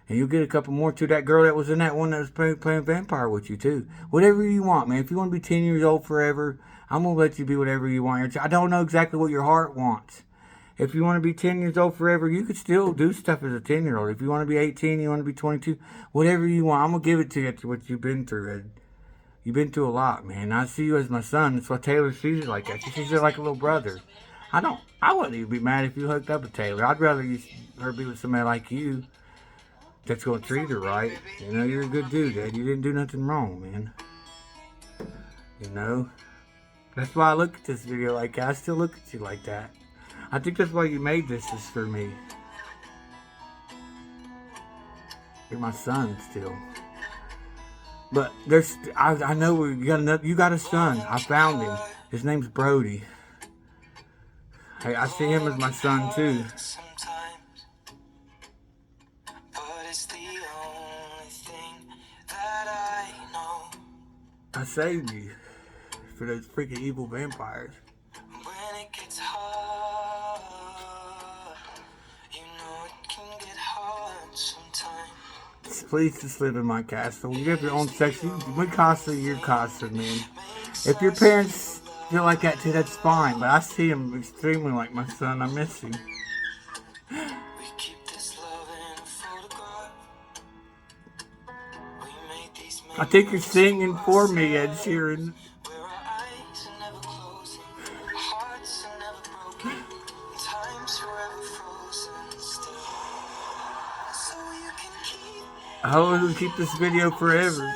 And you'll get a couple more too. That girl that was in that one that was playing vampire with you too. Whatever you want, man. If you want to be 10 years old forever, I'm going to let you be whatever you want. I don't know exactly what your heart wants. If you want to be 10 years old forever, you could still do stuff as a 10-year-old. If you want to be 18, you want to be 22, whatever you want. I'm going to give it to you after what you've been through, Ed. You've been through a lot, man. I see you as my son. That's why Taylor sees it like that. She sees it like a little brother. I wouldn't even be mad if you hooked up with Taylor. I'd rather her be with somebody like you that's going to treat her right. You're a good dude, Ed. You didn't do nothing wrong, man. That's why I look at this video like that. I still look at you like that. I think that's why you made this is for me. You're my son still. But I know you got a son. I found him. His name's Brody. Hey, I see him as my son too. I saved you for those freaking evil vampires. When it gets hard, it can get hard sometimes. Please just live in my castle. You have your own section. We castle, your castle, man. If your parents feel like that too, that's fine. But I see him extremely like my son. I miss him. I think you're singing for me, Ed Sheeran. I hope we keep this video forever.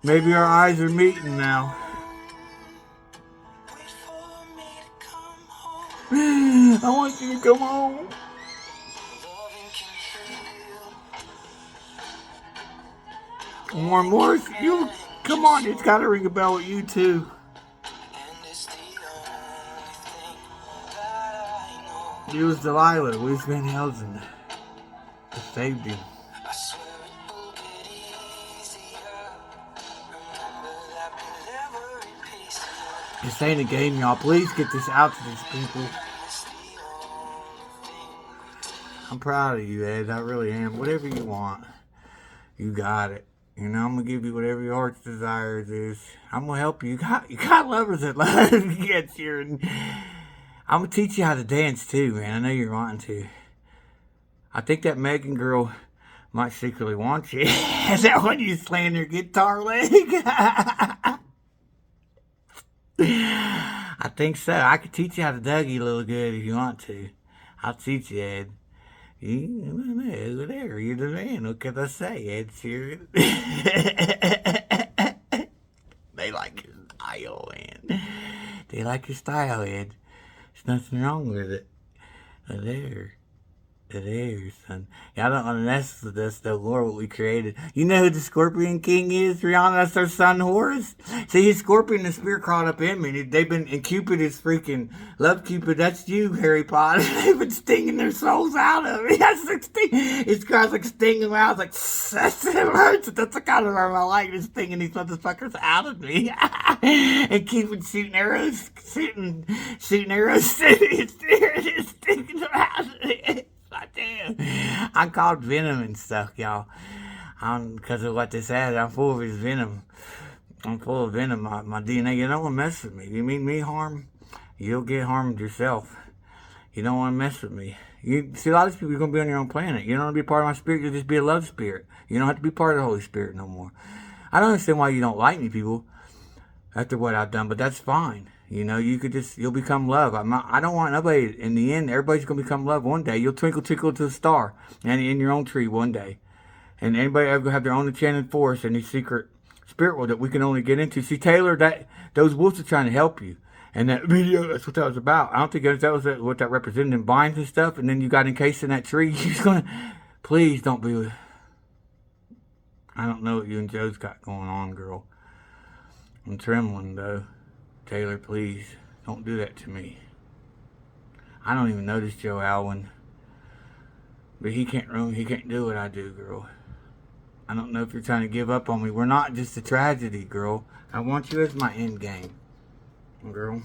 Maybe our eyes are meeting now. I want you to come home. More. You come on. It's got to ring a bell with you too. He was Delilah. Where's Van Helsing? I saved him. This ain't a game, y'all. Please get this out to these people. I'm proud of you, Ed. I really am. Whatever you want, you got it. You know, I'm gonna give you whatever your heart's desires is. I'm gonna help you. You got lovers that love you. Get you. And I'm gonna teach you how to dance too, man. I know you're wanting to. I think that Megan girl might secretly want you. Is that when you slaying your guitar leg? I think so. I could teach you how to Dougie a little good if you want to. I'll teach you, Ed. You there, you're the man. What can I say, Ed Sheeran? They like your style, man. They like your style, Ed. There's nothing wrong with it. There, son. Yeah, I don't want to mess with this, though, Lord, what we created. You know who the Scorpion King is, Rihanna? That's their son, Horus. See, his Scorpion, the spirit crawled up in me. They've been, and Cupid is freaking, love Cupid, that's you, Harry Potter. They've been stinging their souls out of me. That's like it's guys like stinging them out. It's like, it hurts. That's the kind of arm I like, is stinging these motherfuckers out of me. And Cupid shooting arrows, shooting arrows, stinging them out of me. Damn. I'm called Venom and stuff, y'all. Because of what they said, I'm full of his venom. I'm full of venom, my DNA. You don't want to mess with me. You mean me harm? You'll get harmed yourself. You don't want to mess with me. You see, a lot of these people, you're going to be on your own planet. You don't want to be part of my spirit. You'll just be a love spirit. You don't have to be part of the Holy Spirit no more. I don't understand why you don't like me, people, after what I've done, but that's fine. You know, you'll become love. I don't want nobody, in the end, everybody's going to become love one day. You'll twinkle, twinkle to the star, and in your own tree one day. And anybody ever have their own enchanted forest and these secret spirit world that we can only get into. See, Taylor, those wolves are trying to help you. And that video, that's what that was about. I don't think that was what that represented in binds and stuff. And then you got encased in that tree. You're going to, please don't be with, I don't know what you and Joe's got going on, girl. I'm trembling, though. Taylor, please, don't do that to me. I don't even notice Joe Alwyn. But he can't do what I do, girl. I don't know if you're trying to give up on me. We're not just a tragedy, girl. I want you as my end game. Girl.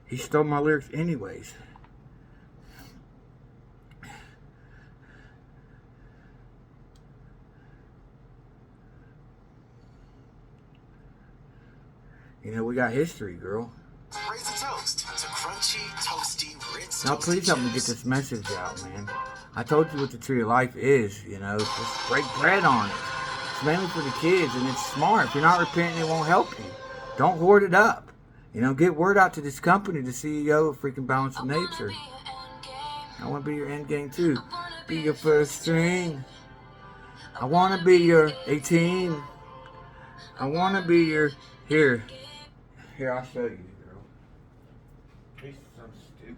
He stole my lyrics anyways. You know, we got history, girl. Raise a toast to crunchy, toasty, Ritz. Now, please help me get this message out, man. I told you what the tree of life is, you know. Just break bread on it. It's mainly for the kids, and it's smart. If you're not repenting, it won't help you. Don't hoard it up. You know, get word out to this company, the CEO of freaking Balance of Nature. I want to be your end game, too. Be your first string. I want to be your 18. I want to be your... Here, I'll show you, girl. He's so stupid.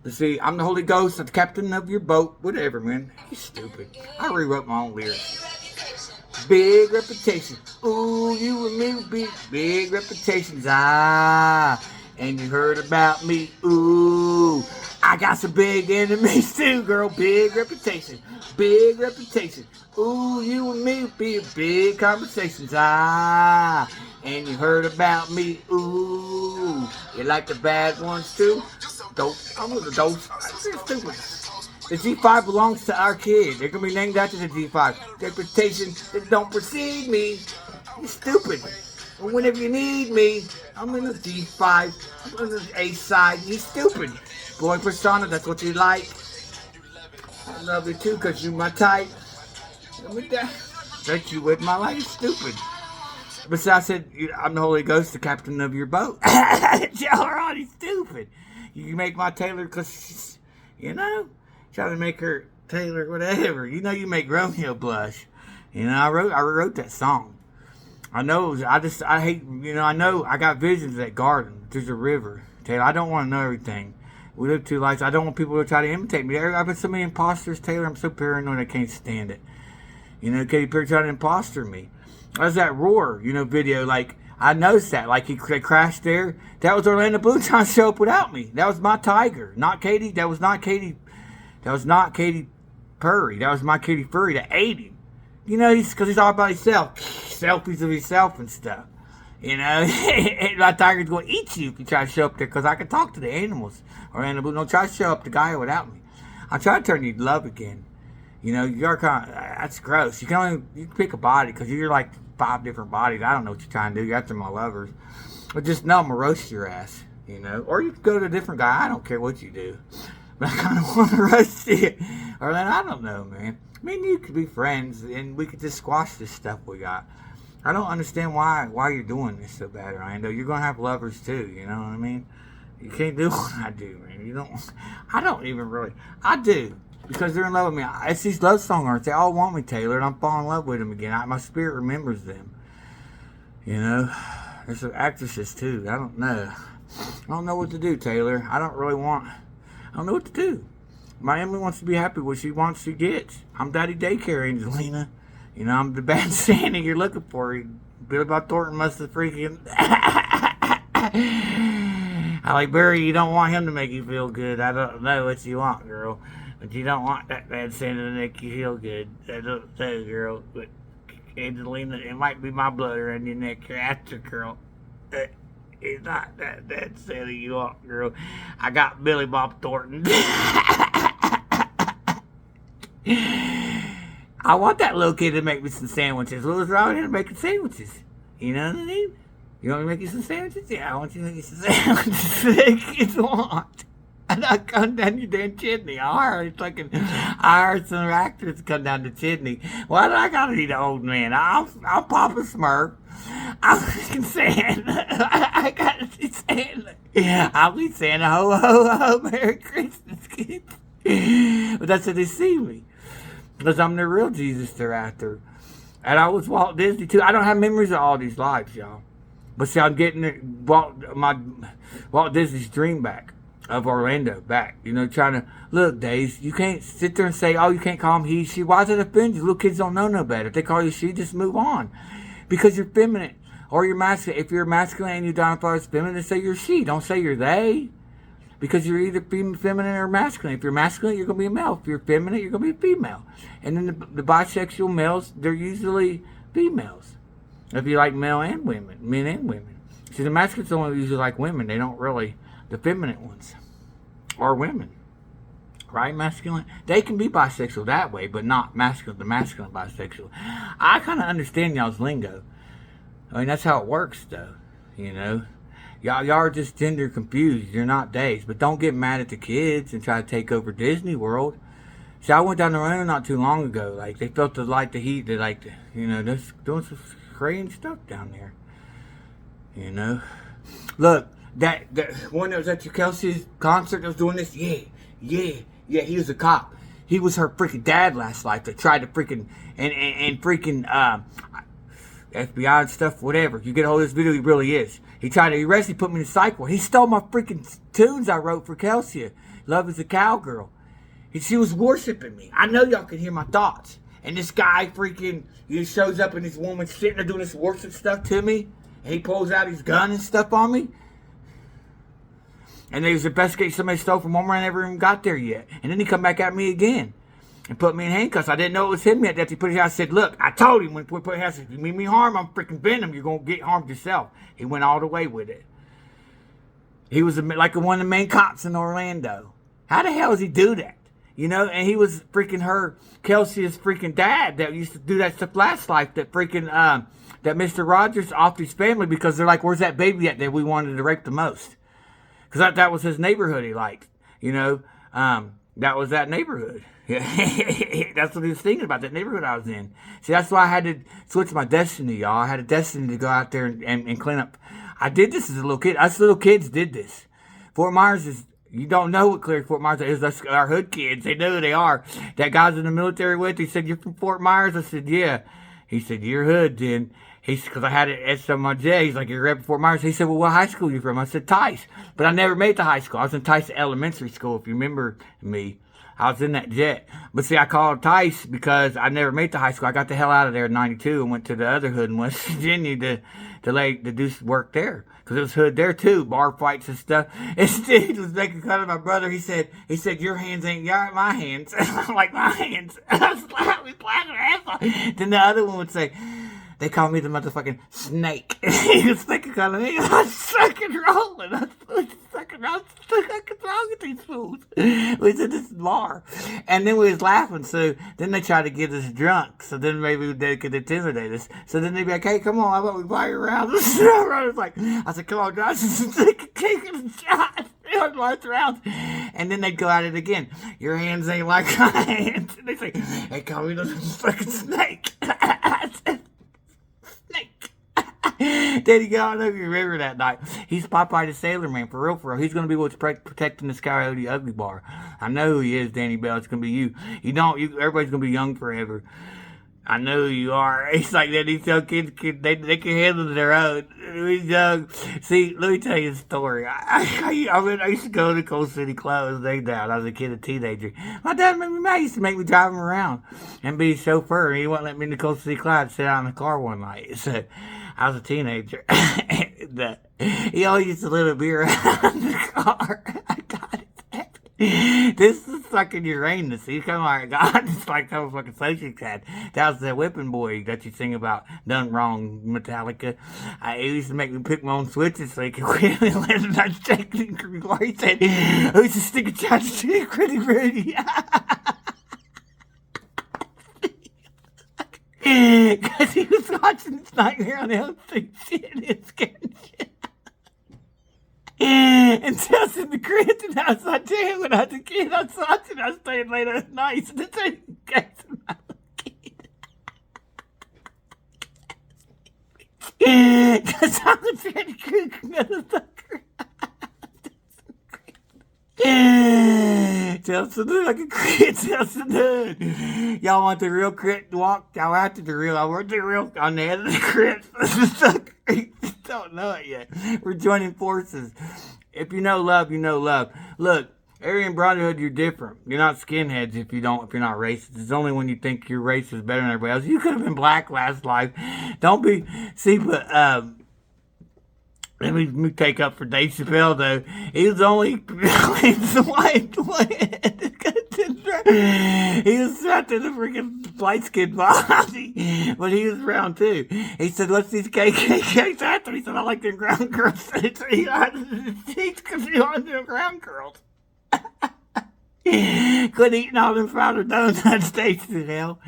Let's see, I'm the Holy Ghost, I'm the captain of your boat. Whatever, man. He's stupid. I rewrote my own lyrics. Big reputation. Ooh, you and me be big reputations. Ah, and you heard about me. Ooh, I got some big enemies too, girl. Big reputation. Big reputation. Ooh, you and me be big conversations. Ah, and you heard about me. Ooh, you like the bad ones too? Dope. I'm with the dope. You're stupid. The G5 belongs to our kid. They're going to be named after the G5. Reputation that don't precede me. You're stupid. And whenever you need me, I'm in the G5. I'm in the A side. You're stupid. Boy persona, that's what you like. I love you too, because you're my type. That you with my life. Stupid. But I said, I'm the Holy Ghost, the captain of your boat. Tell her on, he's stupid. You make my Taylor, because, you know, try to make her Taylor, whatever. You know, you make Romeo blush. You know, I wrote that song. I know, I hate, you know, I know I got visions of that garden. There's a river. Taylor, I don't want to know everything. We live two lives. I don't want people to try to imitate me. I've been so many imposters, Taylor. I'm so paranoid I can't stand it. You know, Katy Perry tried to imposter me. There's that Roar, you know, video. Like, I noticed that. Like, they crashed there. That was Orlando Bloom trying to show up without me. That was my tiger. Not Katy. That was not Katy. That was not Katy Perry. That was my Katy Perry that ate him. You know, because he's all about himself. Selfies of himself and stuff. You know, my tiger's going to eat you if you try to show up there, because I can talk to the animals. Orlando Bloom, don't try to show up to Gaia without me. I'll try to turn you to love again. You know, you're kind of, that's gross. You can pick a body, because you're like 5 different bodies. I don't know what you're trying to do. You're after my lovers. But just know I'm going to roast your ass, you know. Or you can go to a different guy. I don't care what you do. But I kind of want to roast you. Orlando, I don't know, man. Me and you could be friends, and we could just squash this stuff we got. I don't understand why you're doing this so bad, Orlando. You're going to have lovers, too, you know what I mean? You can't do what I do, man. I don't even really. I do. Because they're in love with me. It's these love song artists. They all want me, Taylor, and I'm falling in love with them again. My spirit remembers them. You know? There's some actresses, too. I don't know. I don't know what to do, Taylor. I don't know what to do. My Emily wants to be happy. What she wants, she gets. I'm Daddy Daycare, Angelina. You know, I'm the bad Santa you're looking for. Billy Bob Thornton must have freaking... I like Barry, you don't want him to make you feel good. I don't know what you want, girl. But you don't want that bad Santa to make you feel good. I don't know, girl. But Angelina, it might be my blood around your neck. You're after, girl. It's not that bad Santa you want, girl. I got Billy Bob Thornton. I want that little kid to make me some sandwiches. What was wrong with him making sandwiches? You know what I mean? You want me to make you some sandwiches? Yeah, I want you to make you some sandwiches that kids want. And I'll come down your damn chimney. I hired some actors to come down the chimney. Why do I gotta be the old man? I'll pop a smirk. I'm freaking Santa. I gotta be Santa. I'll be Santa. Ho, ho, ho. Merry Christmas, kids. But that's how they see me. Because I'm the real Jesus they're after. And I was Walt Disney, too. I don't have memories of all these lives, y'all. But see, I'm getting my Walt Disney's dream back of Orlando back. You know, trying to look, Days. You can't sit there and say, "Oh, you can't call him he, she." Why does it offend you? Little kids don't know no better. If they call you she, just move on, because you're feminine or you're masculine. If you're masculine and you identify as feminine, then say you're she. Don't say you're they, because you're either feminine or masculine. If you're masculine, you're gonna be a male. If you're feminine, you're gonna be a female. And then the bisexual males, they're usually females. If you like male and women, men and women. See, the masculines don't usually like women. They don't really, the feminine ones are women. Right? Masculine. They can be bisexual that way, but not masculine, the masculine bisexual. I kind of understand y'all's lingo. I mean, that's how it works, though. You know? Y'all are just gender confused. You're not Days. But don't get mad at the kids and try to take over Disney World. See, I went down the road not too long ago. Like, they felt the heat. They like, you know, they're doing some crazy stuff down there. You know? Look, that one that was at your Kelsey's concert that was doing this, yeah, he was a cop. He was her freaking dad last life that tried to freaking, and freaking, FBI and stuff, whatever. You get a hold of this video, he really is. He tried to arrest me, put me in the psych ward. He stole my freaking tunes I wrote for Kelsey. Love is a Cowgirl. She was worshiping me. I know y'all can hear my thoughts. And this guy freaking, he shows up and this woman sitting there doing this worship stuff to me. And he pulls out his gun and stuff on me. And they was investigating somebody stole from Walmart. I never even got there yet. And then he come back at me again. And put me in handcuffs. I didn't know it was him yet. After he put his house, I said, look, I told him when we put his house, if you mean me harm, I'm freaking Venom. You're going to get harmed yourself. He went all the way with it. He was like one of the main cops in Orlando. How the hell does he do that? You know, and he was freaking her, Kelsey's freaking dad that used to do that stuff last life, that freaking, that Mr. Rogers off his family, because they're like, where's that baby at that we wanted to rape the most? Because that was his neighborhood he liked, you know, that was that neighborhood. That's what he was thinking about, that neighborhood I was in. See, that's why I had to switch my destiny, y'all. I had a destiny to go out there and clean up. I did this as a little kid. Us little kids did this. Fort Myers is, you don't know what Clear Fort Myers is. That's our hood kids. They know who they are. That guy's in the military with. He said, you're from Fort Myers? I said, yeah. He said, you're hood then. Because I had it at some on J. He's like, you're rep Fort Myers. He said, well, what high school are you from? I said, Tice. But I never made the high school. I was in Tice Elementary School, if you remember me. I was in that jet. But see, I called Tice because I never made the high school. I got the hell out of there in 92 and went to the other hood in West Virginia to do work there. Because it was hood there too, bar fights and stuff. And Steve was making fun of my brother. He said, your hands ain't my hands. I'm like, my hands. I was laughing our ass off. Then the other one would say, They call me the motherfucking snake. He was thinking kind of me. I was fucking rolling. I was fucking wrong with these fools. We was in this bar. And then we was laughing. So then they tried to get us drunk. So then maybe they could intimidate us. So then they'd be like, hey, come on, how about we buy you around? I said, come on, guys. Take a shot. Last round, and then they'd go at it again. Your hands ain't like my hands. And they say, "Hey, call me the fucking snake." I said, snake. There you go. I don't know if you remember that night. He's Popeye the Sailor Man, for real, for real. He's gonna be what's protecting this Coyote Ugly Bar. I know who he is, Danny Bell. It's gonna be you. Everybody's gonna be young forever. I know who you are. He's like that. These young kids, they can handle their own. He's young. See, let me tell you a story. I used to go to Coal City Club as I was a kid, a teenager. My dad made me mad. He used to make me drive him around and be a chauffeur. He wouldn't let me in the Coal City Club. I'd sit out in the car one night. So I was a teenager. He always used to let a beer out in the car. I got it. This is fucking Uranus. He's come like God. It's like some fucking social cat. That was the whipping boy that you sing about. Done wrong, Metallica. He used to make me pick my own switches so he could win and let it not shake the before he said, who's the sticker charge to Pretty Rudy? Because he was watching this Nightmare on Elm Street shit. It's getting shit. And just in the crib, and I was like, damn, when I was a kid, I was watching, I was staying late at night, and it's a case when I was a kid. Because I was ready to cook another sucker. Chelsea Hood, I can crit Chelsea Hood. Y'all want the real crit walk? Y'all have to the real. I want the real on the end of the crit. Don't know it yet. We're joining forces. If you know love, you know love. Look, Aryan Brotherhood, you're different. You're not skinheads if you're not racist. It's only when you think your race is better than everybody else. You could have been black last life. Don't be. See, but let me take up for Dave Chappelle though. He was only white. He was trapped in a freaking light-skinned body, but he was brown too. He said, "What's these KKKs after?" He said, "I like them ground girls." He had his cheeks because he wanted them ground girls. Quit eating all them powdered donuts, Daisy hell.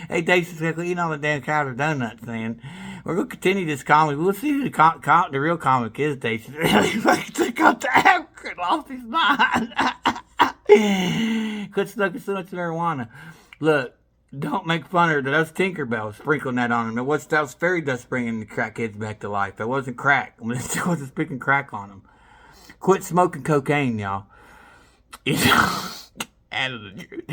Hey, Daisy said, quit eating all the damn powdered donuts, man. We're going to continue this comedy. We'll see who the real comic is, Daisy. He fucking took out the African, lost his mind. Quit smoking so much marijuana. Look, don't make fun of her. That was Tinkerbell sprinkling that on him. That was fairy dust bringing the crackheads back to life. That wasn't crack. I mean, it wasn't speaking crack on them. Quit smoking cocaine, y'all. You know, and the truth.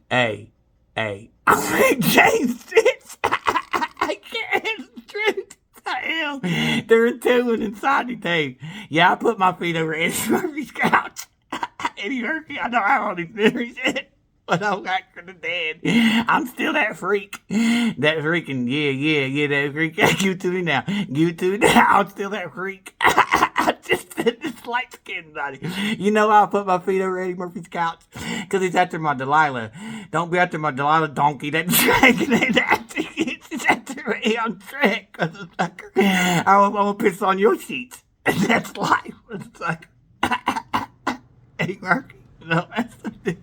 Hey, I'm James, bitch. I can't handle the truth. I am. They're a tune inside me, Dave. Yeah, I put my feet over Eddie Murphy's couch. Eddie Murphy, I don't have all these memories yet, but I'm back from the dead. I'm still that freak. That freaking, yeah, that freak. Give it to me now. I'm still that freak. I just said this light-skinned body. You know I'll put my feet over Eddie Murphy's couch? Because he's after my Delilah. Don't be after my Delilah donkey. That dragon ain't after you. It's after me on track, motherfucker. I'm going to piss on your sheets. And that's life, motherfucker. Eddie Murphy. No, that's the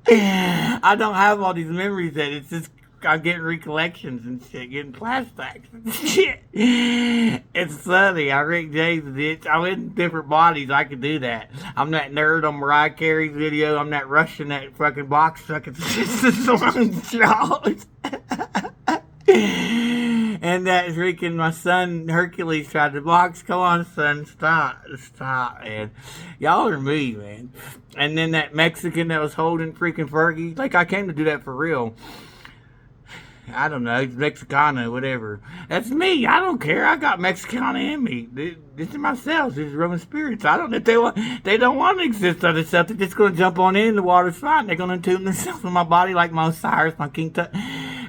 I don't have all these memories that it's just I'm getting recollections and shit, getting flashbacks and shit. It's funny. I Rick James, bitch. I'm in different bodies. I can do that. I'm that nerd on Mariah Carey's video. I'm that Russian that fucking box fucking jaws. And that freaking my son Hercules tried to box. Come on, son, stop, man. Y'all are me, man. And then that Mexican that was holding freaking Fergie. Like I came to do that for real. I don't know, Mexicana, whatever. That's me. I don't care. I got Mexicana in me. This is myself. This is Roman spirits. I don't know if they don't want to exist on this stuff. They're just going to jump on in. The water's fine. They're going to tune themselves in my body like my Osiris, my King Tut.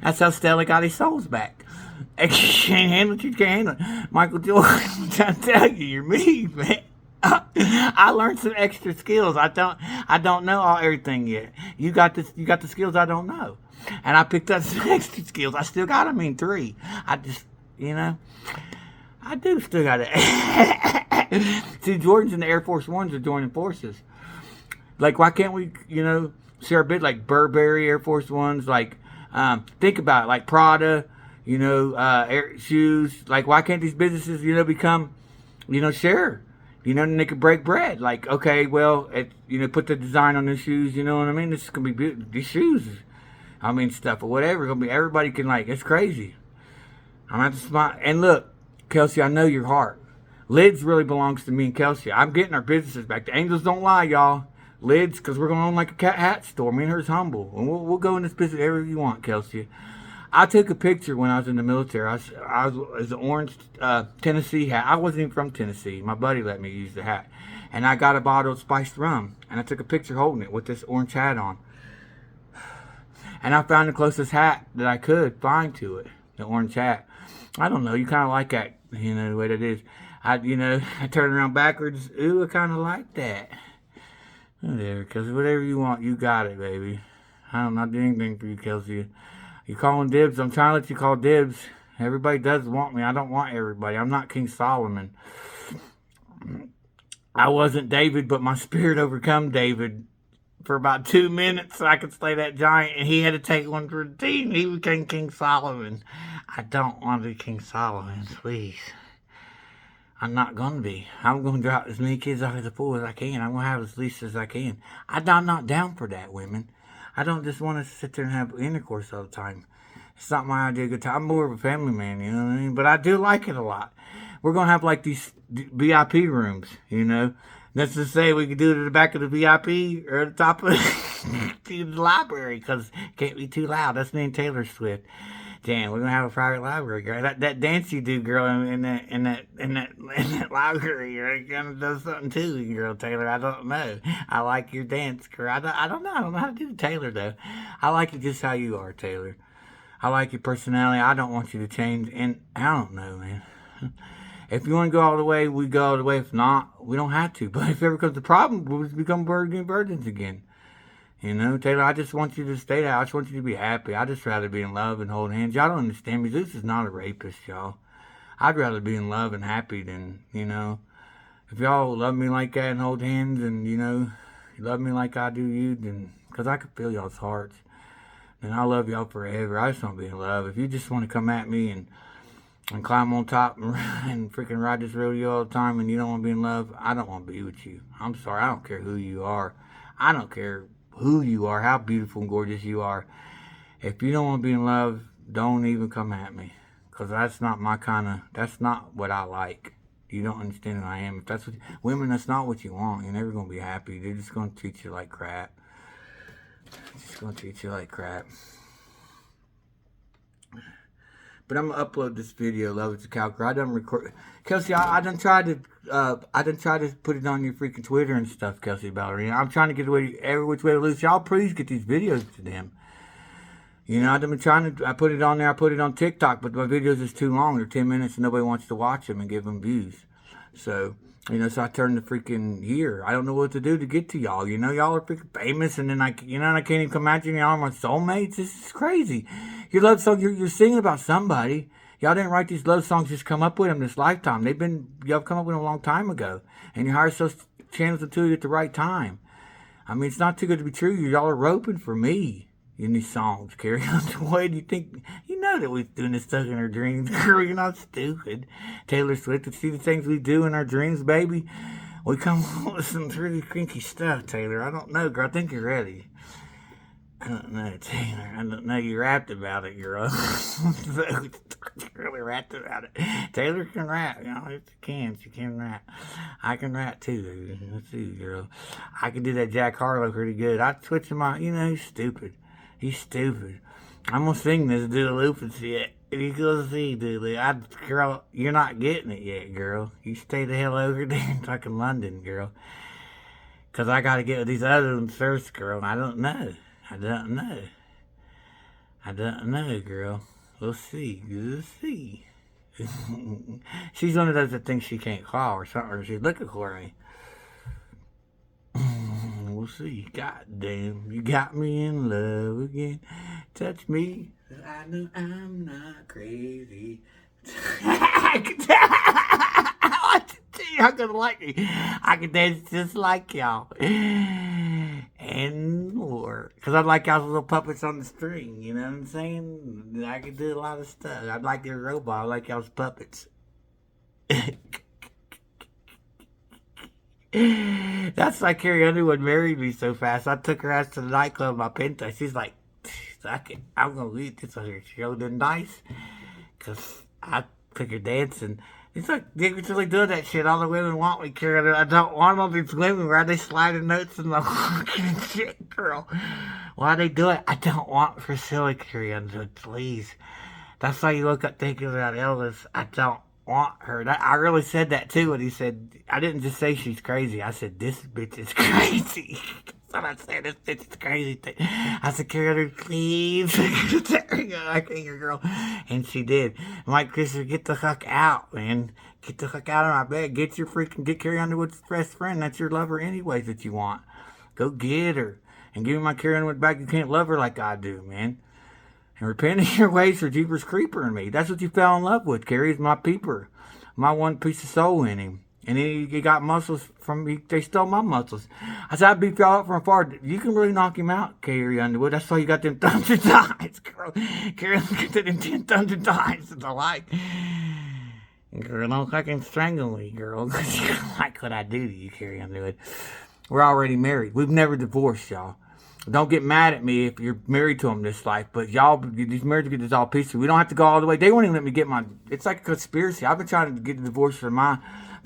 That's how Stella got his souls back. You can't handle it. You can't handle it. Michael Jordan, I'm trying to tell you, you're me, man. I learned some extra skills. I don't know everything yet. You got the skills I don't know. And I picked up some extra skills. I still got them in 3. I just, I do still got it. See, Jordans and the Air Force Ones are joining forces. Like, why can't we, share a bit like Burberry Air Force Ones? Like, think about it, like Prada, shoes. Like, why can't these businesses, become, share? And they could break bread. Like, okay, well, put the design on the shoes. You know what I mean? This is gonna be beautiful. These shoes, stuff or whatever. Gonna be everybody can like. It's crazy. I'm at the spot. And look, Kelsey, I know your heart. Lids really belongs to me and Kelsey. I'm getting our businesses back. The angels don't lie, y'all. Lids, because we're going to own like a cat hat store. Me and her's humble. And we'll go in this business wherever you want, Kelsey. I took a picture when I was in the military. I was an orange Tennessee hat. I wasn't even from Tennessee. My buddy let me use the hat. And I got a bottle of spiced rum. And I took a picture holding it with this orange hat on. And I found the closest hat that I could find to it. The orange hat. I don't know. You kind of like that, the way that is. I turn around backwards. Ooh, I kind of like that. There, because whatever you want, you got it, baby. I don't not do anything for you, Kelsey. You calling dibs? I'm trying to let you call dibs. Everybody does want me. I don't want everybody. I'm not King Solomon. I wasn't David, but my spirit overcome David for about 2 minutes so I could slay that giant, and he had to take one for the team. He became King Solomon. I don't want to be King Solomon, please. I'm not going to be. I'm going to drop as many kids off as the pool as I can. I'm going to have as least as I can. I'm not down for that, women. I don't just want to sit there and have intercourse all the time. It's not my idea of a good time. I'm more of a family man, you know what I mean? But I do like it a lot. We're going to have like these VIP rooms, Let's just say we could do it at the back of the VIP or at the top of the library because it can't be too loud. That's me and Taylor Swift. Damn, we're gonna have a private library, girl. That dance you do, girl, in that library, kind of does something too, girl, Taylor. I don't know. I like your dance, girl. I don't know. I don't know how to do Taylor though. I like you just how you are, Taylor. I like your personality. I don't want you to change, and I don't know, man. If you want to go all the way, we go all the way. If not, we don't have to. But if ever comes a problem, we'll just become virgins again. Taylor, I just want you to stay there. I just want you to be happy. I'd just rather be in love and hold hands. Y'all don't understand me. This is not a rapist, y'all. I'd rather be in love and happy than, if y'all love me like that and hold hands and, you love me like I do you, then, because I can feel y'all's hearts. And I love y'all forever. I just want to be in love. If you just want to come at me and climb on top and freaking ride this rodeo all the time and you don't want to be in love, I don't want to be with you. I'm sorry. I don't care who you are. I don't care who you are, how beautiful and gorgeous you are. If you don't want to be in love, don't even come at me. Because that's not that's not what I like. You don't understand who I am. If that's what, women, that's not what you want. You're never going to be happy. They're just going to treat you like crap. But I'm gonna upload this video, Love Is a Cowgirl. I done record, Kelsey. I done tried to put it on your freaking Twitter and stuff, Kelsey Ballerina. I'm trying to get away every which way to loose. Y'all, please get these videos to them. I've been trying to. I put it on there. I put it on TikTok, but my videos is too long. They're 10 minutes, and nobody wants to watch them and give them views. So, so I turned to freaking here. I don't know what to do to get to y'all. Y'all are freaking famous, and then I can't even come at you. Y'all are my soulmates. This is crazy. Your love song, you're singing about somebody. Y'all didn't write these love songs, just come up with them this lifetime. Y'all come up with them a long time ago. And you hired those channels to you at the right time. It's not too good to be true. Y'all are roping for me in these songs. Carry on the way. Do you think, that we're doing this stuff in our dreams? Girl, you're not stupid. Taylor Swift, to see the things we do in our dreams, baby. We come up with some pretty kinky stuff, Taylor. I don't know, girl. I think you're ready. I don't know, Taylor. I don't know. You rapped about it, girl. You really rapped about it. Taylor can rap. She can rap. I can rap too. Let's see, girl. I can do that Jack Harlow pretty good. I switch him out. He's stupid. I'm gonna sing this do the loop and see it. You gonna see, dude. Girl, you're not getting it yet, girl. You stay the hell over there in fucking London, girl. Cause I gotta get with these other ones first, girl. I don't know, girl. We'll see. She's one of those that thinks she can't call or something, or she's looking for me. We'll see. God damn, you got me in love again. touch me. I know I'm not crazy. Y'all gonna like me. I can dance just like y'all. And more. Because I like y'all's little puppets on the string, you know what I'm saying? I can do a lot of stuff. I'd like your robot. I like y'all's puppets. That's why Carrie Underwood married me so fast. I took her ass to the nightclub in my Pinto. She's like, I'm going to leave this on her show nice. Because I took her dancing. It's like, they were really doing that shit. All the women want me, Carrie. I don't want all these women where they sliding notes in the fucking shit, girl. Why they do it? I don't want Priscilla, Carrie Underwood, please. That's why you look up thinking about Elvis. I don't want her. I really said that too when he said, I didn't just say she's crazy. I said, this bitch is crazy. That's what I said. This bitch is crazy. I said, Carrie Underwood, please. I can't hear, girl. And she did. Mike Christopher, get the fuck out, man. Get the fuck out of my bed. Get Carrie Underwood's best friend. That's your lover anyways that you want. Go get her. And give me my Carrie Underwood back. You can't love her like I do, man. And repent of your ways for Jeepers Creeper and me. That's what you fell in love with, Carrie, is my peeper. My one piece of soul in him. And he got muscles from me. They stole my muscles. I said, I'd beat y'all up from afar. You can really knock him out, Carrie Underwood. That's why you got them thumbs and thighs, girl. Carrie, look at them 10 thumbs and thighs and the like. Girl, don't fucking strangle me, girl. Because you like what I do to you, Carrie Underwood. We're already married. We've never divorced, y'all. Don't get mad at me if you're married to him this life, but y'all, these marriages get this all peaceful. We don't have to go all the way. They won't even let me get my. It's like a conspiracy. I've been trying to get a divorce from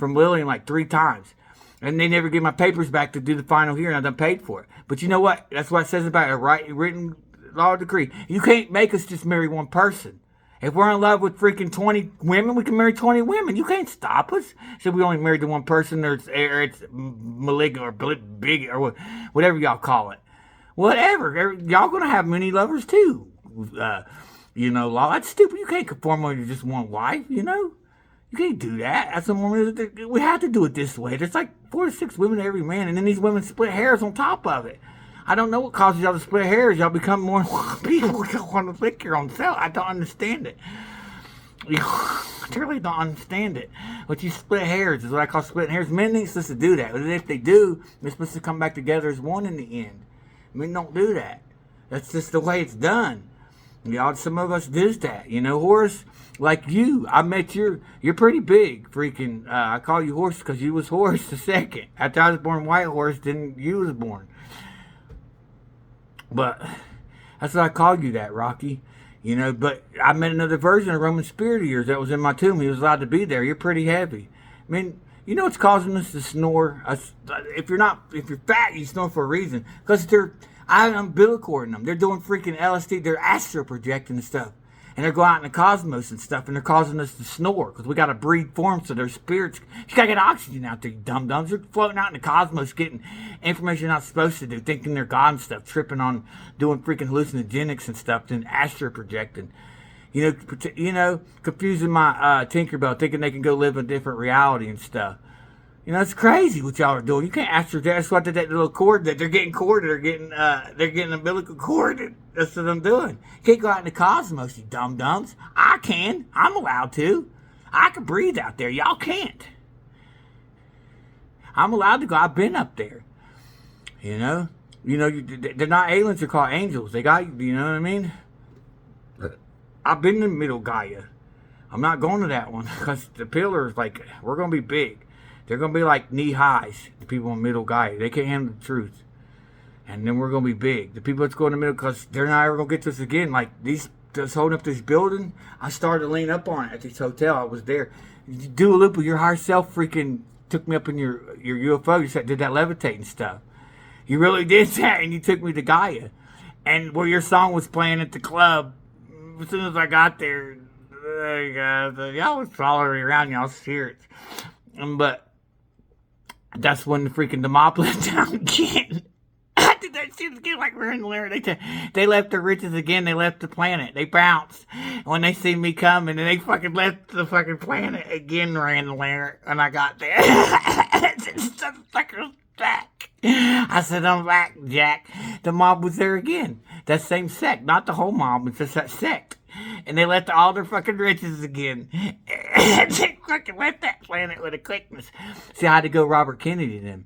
Lillian like 3 times, and they never give my papers back to do the final hearing. I done paid for it. But you know what? That's what it says about a written law decree. You can't make us just marry one person. If we're in love with freaking 20 women, we can marry 20 women. You can't stop us. So we only married to one person, or it's malignant or big or whatever y'all call it. Whatever. Y'all gonna have many lovers too. Law. That's stupid. You can't conform to just one wife, You can't do that. That's a woman. We have to do it this way. There's like 4 to 6 women to every man, and then these women split hairs on top of it. I don't know what causes y'all to split hairs. Y'all become more people. You want to lick your own self. I don't understand it. I really don't understand it. But you split hairs is what I call splitting hairs. Men ain't supposed to do that. But if they do, they're supposed to come back together as one in the end. Men don't do that. That's just the way it's done. Y'all, some of us do that. Horace, like you, I met you're pretty big. Freaking, I call you Horace because you was Horace the second. After I was born White Horse, then you was born. But that's what I called you that, Rocky. But I met another version of Roman spirit of yours that was in my tomb. He was allowed to be there. You're pretty heavy. I mean, you know what's causing us to snore? If you're fat, you snore for a reason. Because I'm umbilical in them. They're doing freaking LSD. They're astral projecting and stuff. And they're going out in the cosmos and stuff. And they're causing us to snore. Because we got to breathe for them so their spirits. You got to get oxygen out there, you dum-dums. They're floating out in the cosmos getting information they're not supposed to do. Thinking they're God and stuff. Tripping on doing freaking hallucinogenics and stuff. Then astral projecting. Confusing my Tinkerbell, thinking they can go live a different reality and stuff. It's crazy what y'all are doing. You can't astral project. That's what that little cord that they're getting corded. They're getting umbilical corded. That's what I'm doing. You can't go out in the cosmos, you dum-dums. I can. I'm allowed to. I can breathe out there. Y'all can't. I'm allowed to go. I've been up there. They're not aliens. They're called angels. They got you. You know what I mean? I've been in Middle Gaia. I'm not going to that one because the pillars, we're going to be big. They're going to be like knee highs, the people in Middle Gaia. They can't handle the truth. And then we're going to be big. The people that's going to middle, because they're not ever going to get to us again. Like, just holding up this building, I started to lean up on it at this hotel. I was there. Dua Lipa, your higher self freaking took me up in your UFO. You said, did that levitating stuff. You really did that, and you took me to Gaia. And where your song was playing at the club, as soon as I got there, y'all was following around y'all's spirits. But that's when the freaking Demop let down again. I did that shit again like we're in the lair. They left the riches again. They left the planet. They bounced. When they see me coming, and they fucking left the fucking planet again, ran the lair when I got there. It's like back. I said, I'm back, Jack. The mob was there again. That same sect. Not the whole mob, it's just that sect. And they left all their fucking riches again. And they fucking left that planet with a quickness. See, I had to go Robert Kennedy then.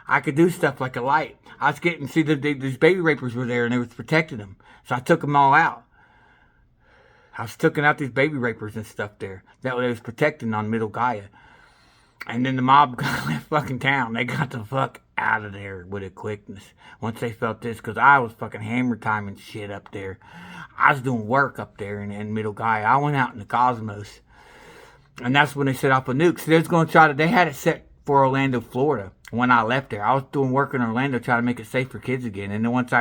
I could do stuff like a light. I was getting, see, these baby rapers were there and they was protecting them. So I took them all out. I was taking out these baby rapers and stuff there. That they was protecting on Middle Gaia. And then the mob left fucking town. They got the fuck out of there with a quickness. Once they felt this, because I was fucking hammer timing shit up there. I was doing work up there in Middle Gaia. I went out in the cosmos. And that's when they set off a nuke. So they was going to try to, they had it set for Orlando, Florida. When I left there, I was doing work in Orlando trying to make it safe for kids again. And then once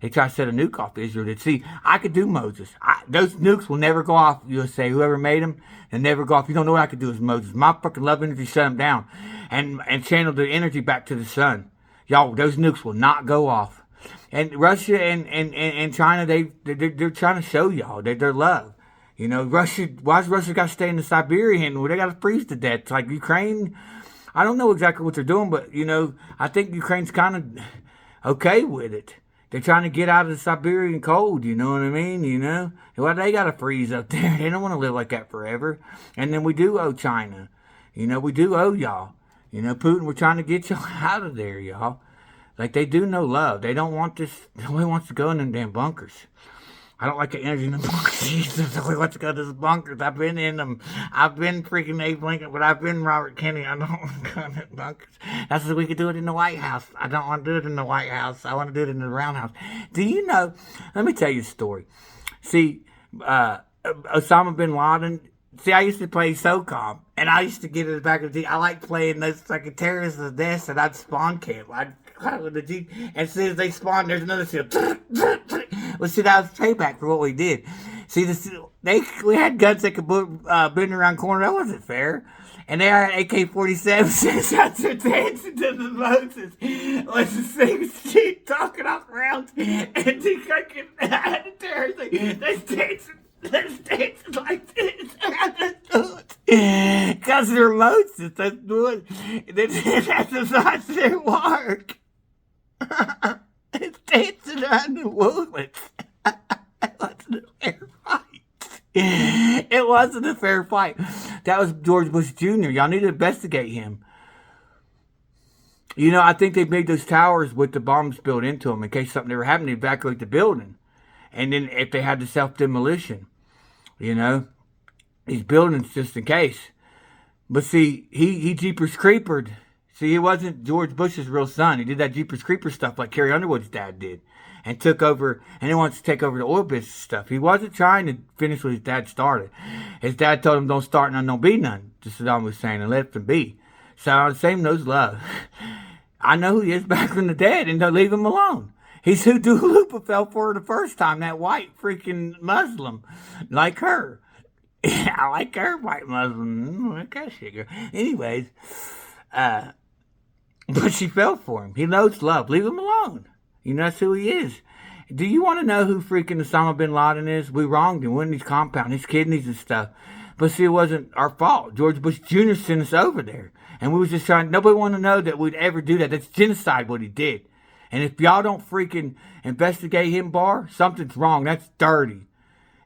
they tried to set a nuke off Israel, see, I could do Moses. Those nukes will never go off, you'll say. Whoever made them, they'll never go off. You don't know what I could do as Moses. My fucking love energy shut them down and channel the energy back to the sun. Y'all, those nukes will not go off. And Russia and China, they're trying to show y'all their love. You know, Russia, why's Russia got to stay in the Siberian? Well, they got to freeze to death. It's like Ukraine. I don't know exactly what they're doing, but, you know, I think Ukraine's kind of okay with it. They're trying to get out of the Siberian cold, you know what I mean? You know? Well, they got to freeze up there. They don't want to live like that forever. And then we do owe China. You know, we do owe y'all. You know, Putin, we're trying to get y'all out of there, y'all. Like, they do know love. They don't want this. Nobody wants to go in them damn bunkers. I don't like the energy in the bunkers. Jesus, nobody wants to go to the bunkers. I've been in them. I've been freaking Abe Lincoln, but I've been Robert Kennedy. I don't want to go in the bunkers. That's what we could do it in the White House. I don't want to do it in the White House. I want to do it in the Roundhouse. Do you know? Let me tell you a story. See, Osama bin Laden. See, I used to play SOCOM, and I used to get in the back of the Jeep. I like playing those like terrorists of death, and I'd spawn camp. I'd climb with the Jeep, and as soon as they spawn, there's another shield. Well, see, that was payback for what we did. See, we had guns that could bend around corners. That wasn't fair. And they had AK-47s out there dancing to the Moses. Was the same shit talking off rounds, and they fucking had the terrorists like, let's dance like this. Because they're Moses. That's not their work. It's dancing around the woods. It wasn't a fair fight. It wasn't a fair fight. That was George Bush Jr. Y'all need to investigate him. You know, I think they made those towers with the bombs built into them in case something ever happened to evacuate the building. And then if they had the self-demolition, you know, these buildings just in case. But see, he Jeepers Creepered. See, he wasn't George Bush's real son. He did that Jeepers Creeper stuff like Carrie Underwood's dad did. And took over, and he wants to take over the oil business stuff. He wasn't trying to finish what his dad started. His dad told him, don't start none, don't be none. Just Saddam was saying, and let them be. So, same knows love. I know who he is back from the dead, and don't leave him alone. He's who Dua Lipa fell for the first time, that white freaking Muslim. Like her. I like her, white Muslim. Like that shit, girl. Anyways, but she fell for him. He knows love. Leave him alone. You know, that's who he is. Do you want to know who freaking Osama bin Laden is? We wronged him. We're in his compound, his kidneys and stuff. But see, it wasn't our fault. George Bush Jr. sent us over there. And we was just trying, nobody wanted to know that we'd ever do that. That's genocide what he did. And if y'all don't freaking investigate him, Bar, something's wrong. That's dirty.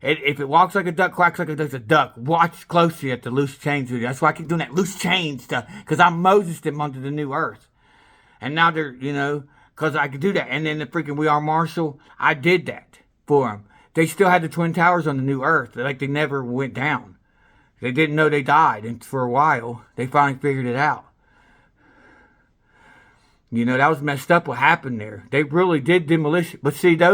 If it walks like a duck, quacks like a duck, watch closely at the loose change video. That's why I keep doing that loose change stuff. Because I Moses them onto the new earth. And now they're, you know, because I could do that. And then the freaking We Are Marshall, I did that for them. They still had the Twin Towers on the new earth. Like they never went down. They didn't know they died. And for a while, they finally figured it out. You know, that was messed up what happened there. They really did demolition. But see, there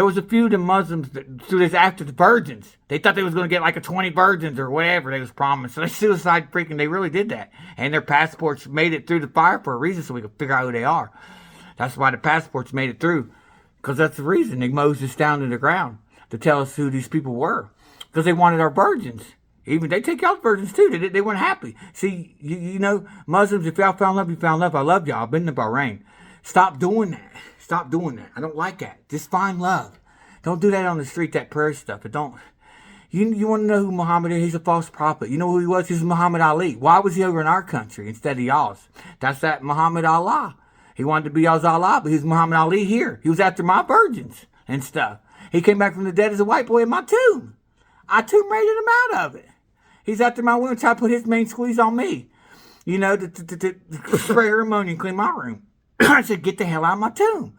was a few of the Muslims that threw this after the virgins. They thought they was going to get like a 20 virgins or whatever they was promised. So they suicide freaking, they really did that. And their passports made it through the fire for a reason so we could figure out who they are. That's why the passports made it through. Because that's the reason. They mosed us down to the ground to tell us who these people were. Because they wanted our virgins. Even they take y'all virgins too. They weren't happy. See, you know, Muslims, if y'all found love, you found love. I love y'all. I've been to Bahrain. Stop doing that. Stop doing that. I don't like that. Just find love. Don't do that on the street, that prayer stuff. You want to know who Muhammad is? He's a false prophet. You know who he was? He was Muhammad Ali. Why was he over in our country instead of y'all's? That's that Muhammad Allah. He wanted to be y'all's Allah, but he was Muhammad Ali here. He was after my virgins and stuff. He came back from the dead as a white boy in my tomb. I tomb raided him out of it. He's after my women trying to put his main squeeze on me. You know, to spray her ammonia and clean my room. I said, get the hell out of my tomb.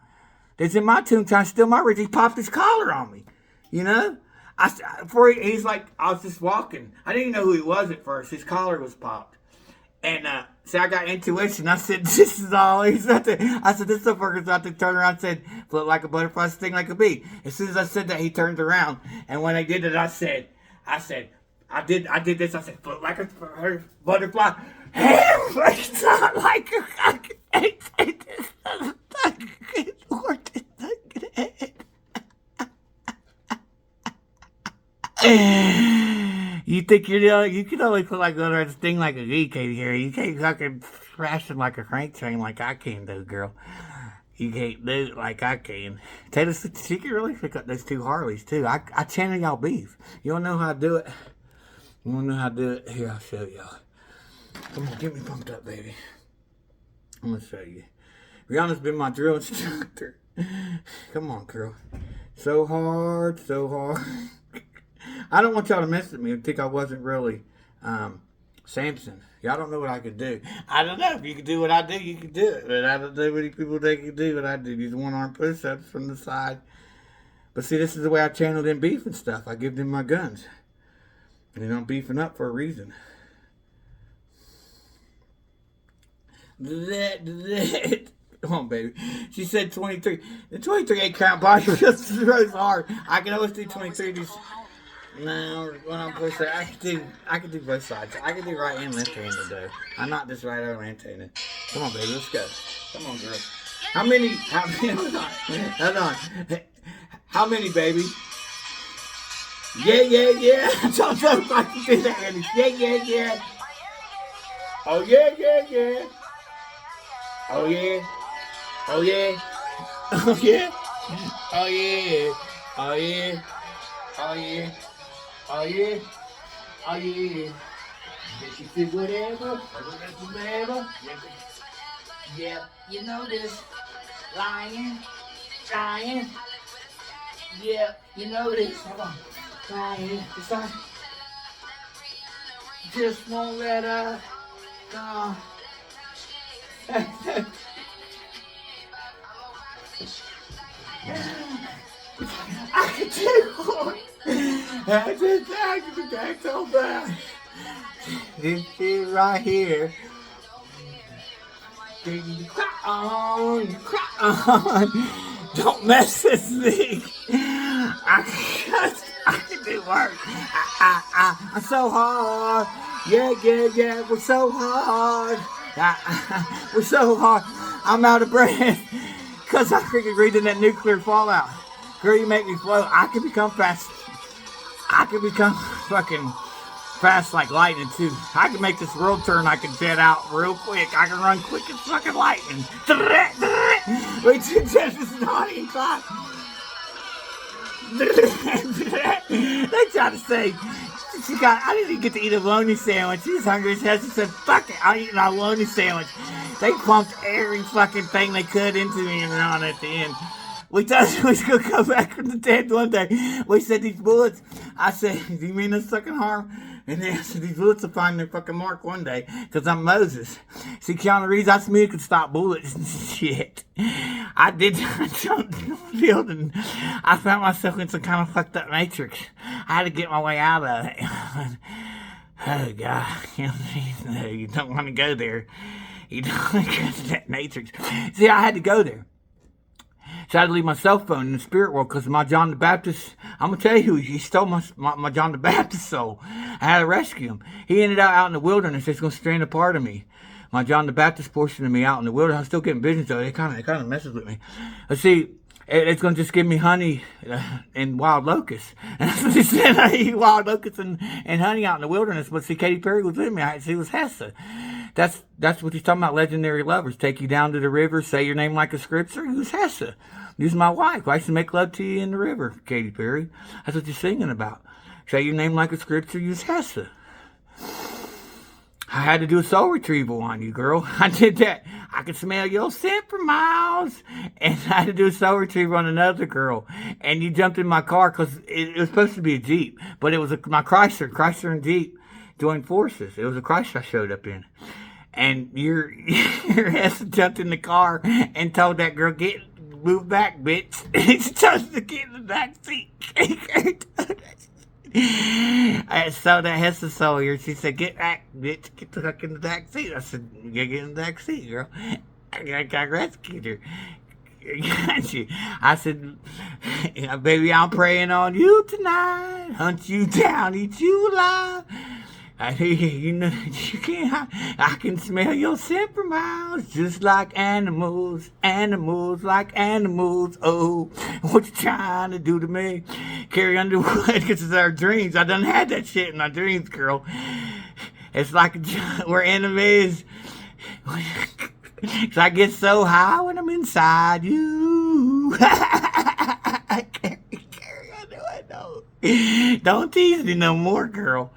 That's in my tomb trying to steal my riches. He popped his collar on me. You know? He's like, I was just walking. I didn't even know who he was at first. His collar was popped. And see, I got intuition. I said, this is all he's out there. I said, this motherfucker's out there. Turned around and said, float like a butterfly, sting like a bee. As soon as I said that, he turned around. And when I did it, I did this. I said, float like a butterfly. It's not like you think you can only put like the sting like a bee, Katy here. You can't fucking crash him like a crank train like I can do, girl. You can't do it like I can. Taylor, she can really pick up those two Harleys too. I channel y'all beef. You don't know how to do it? You want to know how to do it? Here, I'll show y'all. Come on, get me pumped up, baby. I'm going to show you. Rihanna's been my drill instructor. Come on, girl. So hard, so hard. I don't want y'all to mess with me and think I wasn't really Samson. Y'all don't know what I could do. I don't know. If you could do what I do, you could do it. But I don't know many people think you do what I do. These one-arm push-ups from the side. But see, this is the way I channel them beef and stuff. I give them my guns. You know, I'm beefing up for a reason. Come on, baby. She said 23. The 23 ain't count body feels really hard. I can always do 23. No, when I'm pushing, I can do both sides. I can do right and left handed though. I'm not just right or left handed. Come on, baby, let's go. Come on, girl. How many? Hold on. How many, baby? Yeah. I don't know if I can do that, Andy. Yeah. Oh, yeah. Oh, yeah. Oh, yeah. Oh, yeah. Oh, yeah. Oh, yeah. Oh, yeah. Oh, yeah. Oh, yeah. Did you see whatever? Whatever? Yeah, you know this. Lying. Trying. Yeah, you know this. Hold on. Lying. Just won't let her go. I can do I can do that so bad. This shit right here. You cry on. Don't mess with me. I can do work. I'm so hard. Yeah. We're so hard. We're so hard. I'm out of breath. Because I freaking reading that nuclear fallout. Girl, you make me float. I can become fast. I can become fucking fast like lightning too. I can make this world turn. I can jet out real quick. I can run quick as fucking lightning. Wait, this is not even clock. They try to say I didn't even get to eat a bologna sandwich. She's hungry as hell. She said, fuck it, I'll eat a bologna sandwich. They pumped every fucking thing they could into me and on at the end. We thought we was going to come back from the dead one day. We said these bullets. I said, do you mean this fucking harm? And then I said, these bullets will find their fucking mark one day. Because I'm Moses. See, Keanu Reeves, I smooth could stop bullets and shit. I jumped in the field and I found myself in some kind of fucked up matrix. I had to get my way out of it. Oh, God. No, you don't want to go there. You don't want to go to that matrix. See, I had to go there. So I had to leave my cell phone in the spirit world because my John the Baptist, I'm going to tell you who, he stole my John the Baptist soul. I had to rescue him. He ended up out in the wilderness. It's going to strand a part of me. My John the Baptist portion of me out in the wilderness. I'm still getting visions though. It kind of messes with me. But see, it's going to just give me honey and wild locusts. And that's what he said. I eat wild locusts and honey out in the wilderness. But see, Katy Perry was with me. She was Hessa. That's what he's talking about, legendary lovers. Take you down to the river, say your name like a scripture. Who's Hessa? Who's my wife? I used to make love to you in the river, Katy Perry. That's what you're singing about. Say your name like a scripture, use Hessa. I had to do a soul retrieval on you, girl. I did that. I could smell your scent for miles. And I had to do a soul retrieval on another girl. And you jumped in my car because it was supposed to be a Jeep. But it was my Chrysler and Jeep joined forces. It was a Chrysler I showed up in. And your ass jumped in the car and told that girl, move back, bitch. He's supposed to get in the back seat. I saw that Hessa Sawyer. She said, get back, bitch. Get the fuck in the back seat. I said, you gotta get in the back seat, girl. I rescued her. Got you. I said, baby, I'm praying on you tonight. Hunt you down, eat you alive. You know, you can't. I can smell your scent for miles, just like animals like animals. Oh, what you trying to do to me? Carrie Underwood, because it's our dreams. I done had that shit in my dreams, girl. It's like we're enemies. Cause I get so high when I'm inside you. Don't tease me no more, girl.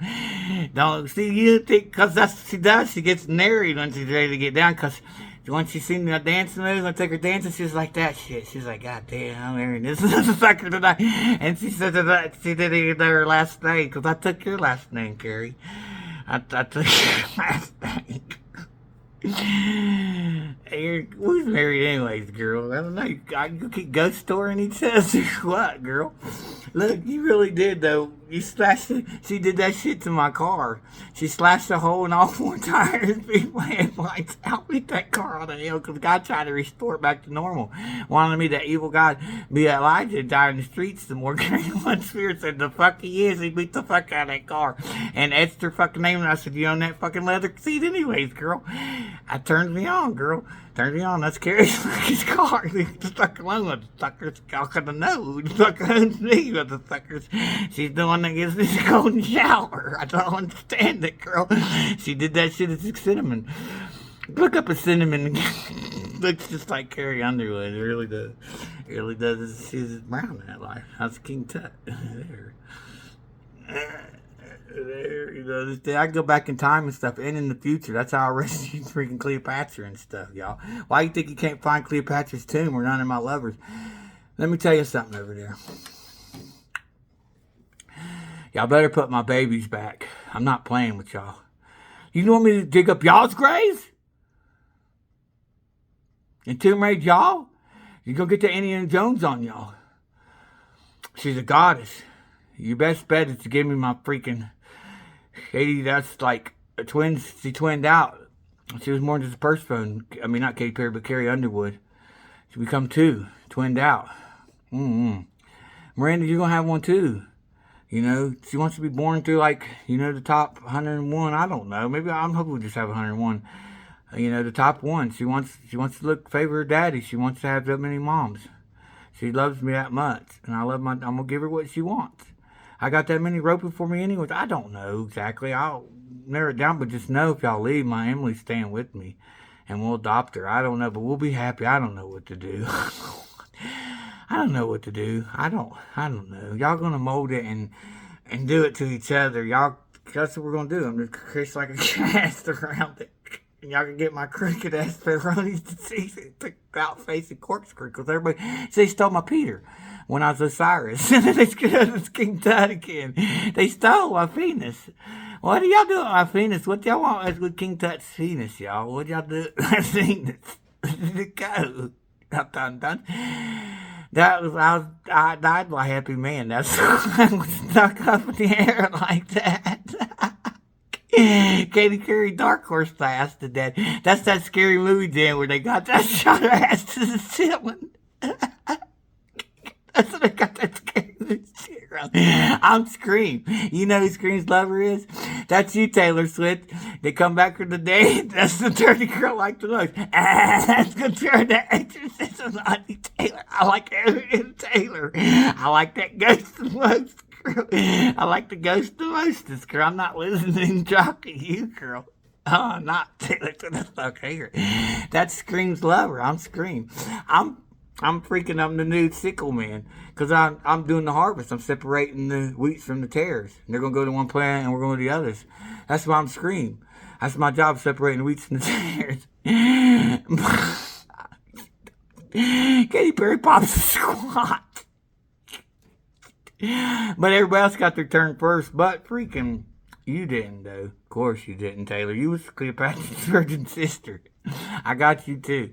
Don't see you think, cause that's what she does. She gets married when she's ready to get down. Cause once she seen me dancing moves, I take her dancing. She's like that shit. She's like, God damn, I'm marrying this sucker tonight. And she said that she didn't even know her last name, cause I took your last name, Carrie. I took your last name. Who's married anyways, girl? I don't know. You keep ghost storing each other or what, girl? Look, you really did, though. You slashed it. She did that shit to my car. She slashed a hole in all four tires. People headlights out. Beat that car on the hill because God tried to restore it back to normal. Wanted me, that evil God, be Elijah, die in the streets. The more one spirit said, the fuck he is. He beat the fuck out of that car. And etched her fucking name. And I said, you own that fucking leather seat anyways, girl. I turned me on, girl. Turned me on. That's Carrie's fucking car. The stuck alone with the suckers. I could have known. The sucker owns me with the suckers. She's the one that gives me the golden shower. I don't understand it, girl. She did that shit at Cinnamon. Look up a Cinnamon. Looks just like Carrie Underwood. It really does. It really does. She's brown in that life. That's King Tut. There. There, you know, I can go back in time and stuff, and in the future. That's how I rescued freaking Cleopatra and stuff, y'all. Why you think you can't find Cleopatra's tomb or none of my lovers? Let me tell you something over there. Y'all better put my babies back. I'm not playing with y'all. You want me to dig up y'all's graves? And tomb raid y'all? You gonna get the Indiana Jones on y'all. She's a goddess. Your best bet is to give me my freaking Katie. That's like a twin. She twinned out. She was more than just a purse phone. I mean, not Katy Perry, but Carrie Underwood. She become two, twinned out. Miranda, you're gonna have one too. You know, she wants to be born through, like, you know, the top 101. I don't know. Maybe I'm hoping we just have 101. You know, the top one. She wants to look favor her daddy. She wants to have that many moms. She loves me that much, and I'm gonna give her what she wants. I got that many roping for me anyways. I don't know exactly. I'll narrow it down, but just know if y'all leave, my Emily's staying with me, and we'll adopt her. I don't know, but we'll be happy. I don't know what to do. I don't know what to do. I don't know. Y'all gonna mold it and do it to each other. Y'all, that's what we're gonna do. I'm gonna create like a cast around it. And y'all can get my crooked ass pepperonis to see the out facing corkscrew, because everybody they stole my Peter when I was Osiris. And then they screwed King Tut again. They stole my penis. What do y'all do with my penis? What y'all want with King Tut's penis, y'all? What y'all do with my penis? Go. Dun. I died by happy man. That's why I was stuck up in the air like that. Katy Perry Dark Horse ass to death. That's that scary movie, Dan, where they got that shot her ass to the ceiling. That's what they got that scary movie shit around. I'm Scream. You know who Scream's lover is? That's you, Taylor Swift. They come back from the day. That's the dirty girl like the most. That's gonna turn that exorcism on you, Taylor. I like everything, Taylor. I like that ghost the most. I like the ghost the mostest, girl. I'm not listening to talking to you, girl. Oh, not Taylor. That's okay. That's Scream's lover. I'm Scream. I'm the new sickle man. Because I'm doing the harvest. I'm separating the wheats from the tares. And they're going to go to one plant and we're going to the others. That's why I'm Scream. That's my job, separating the wheats from the tares. Katy Perry pops a squat. But everybody else got their turn first. But freaking, you didn't, though. Of course you didn't, Taylor. You was Cleopatra's virgin sister. I got you, too.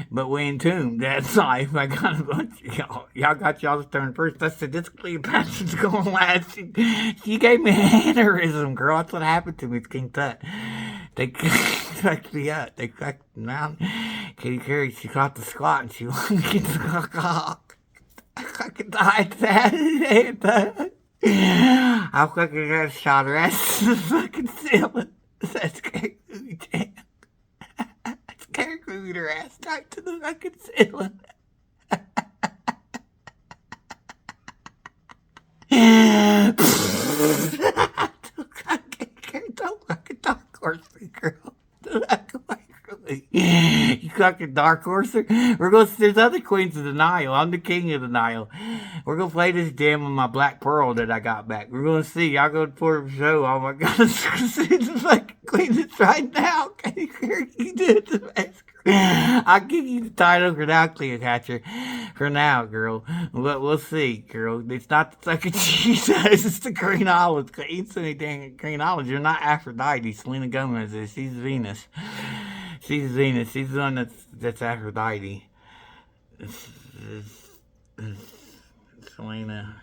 But we entombed that life. I got a bunch of y'all. Y'all got y'all's turn first. I said, this Cleopatra's going to last. She gave me an aneurysm, girl. That's what happened to me with King Tut. They cracked me up. They cracked me out. Katy Perry, she caught the squat and she wanted to get the cock. I fucking died that. I fucking got shot her ass to the fucking ceiling. That's scary movie, damn. Scary movie her ass right to the fucking ceiling. Don't fucking dark horse me, girl. You fucking dark horse. There's other queens of the Nile. I'm the king of the Nile. We're gonna play this jam with my black pearl that I got back. We're gonna see. Y'all go for a show. Oh my god, the fucking queen is right now. Can you do it the best? I'll give you the title for now, Cleopatra. For now, girl. But we'll see, girl. It's not the fucking Jesus. It's the green olives. Eat so many dang green olives. You're not Aphrodite. Selena Gomez is. She's Venus. She's Venus. She's the one that's Aphrodite. Selena.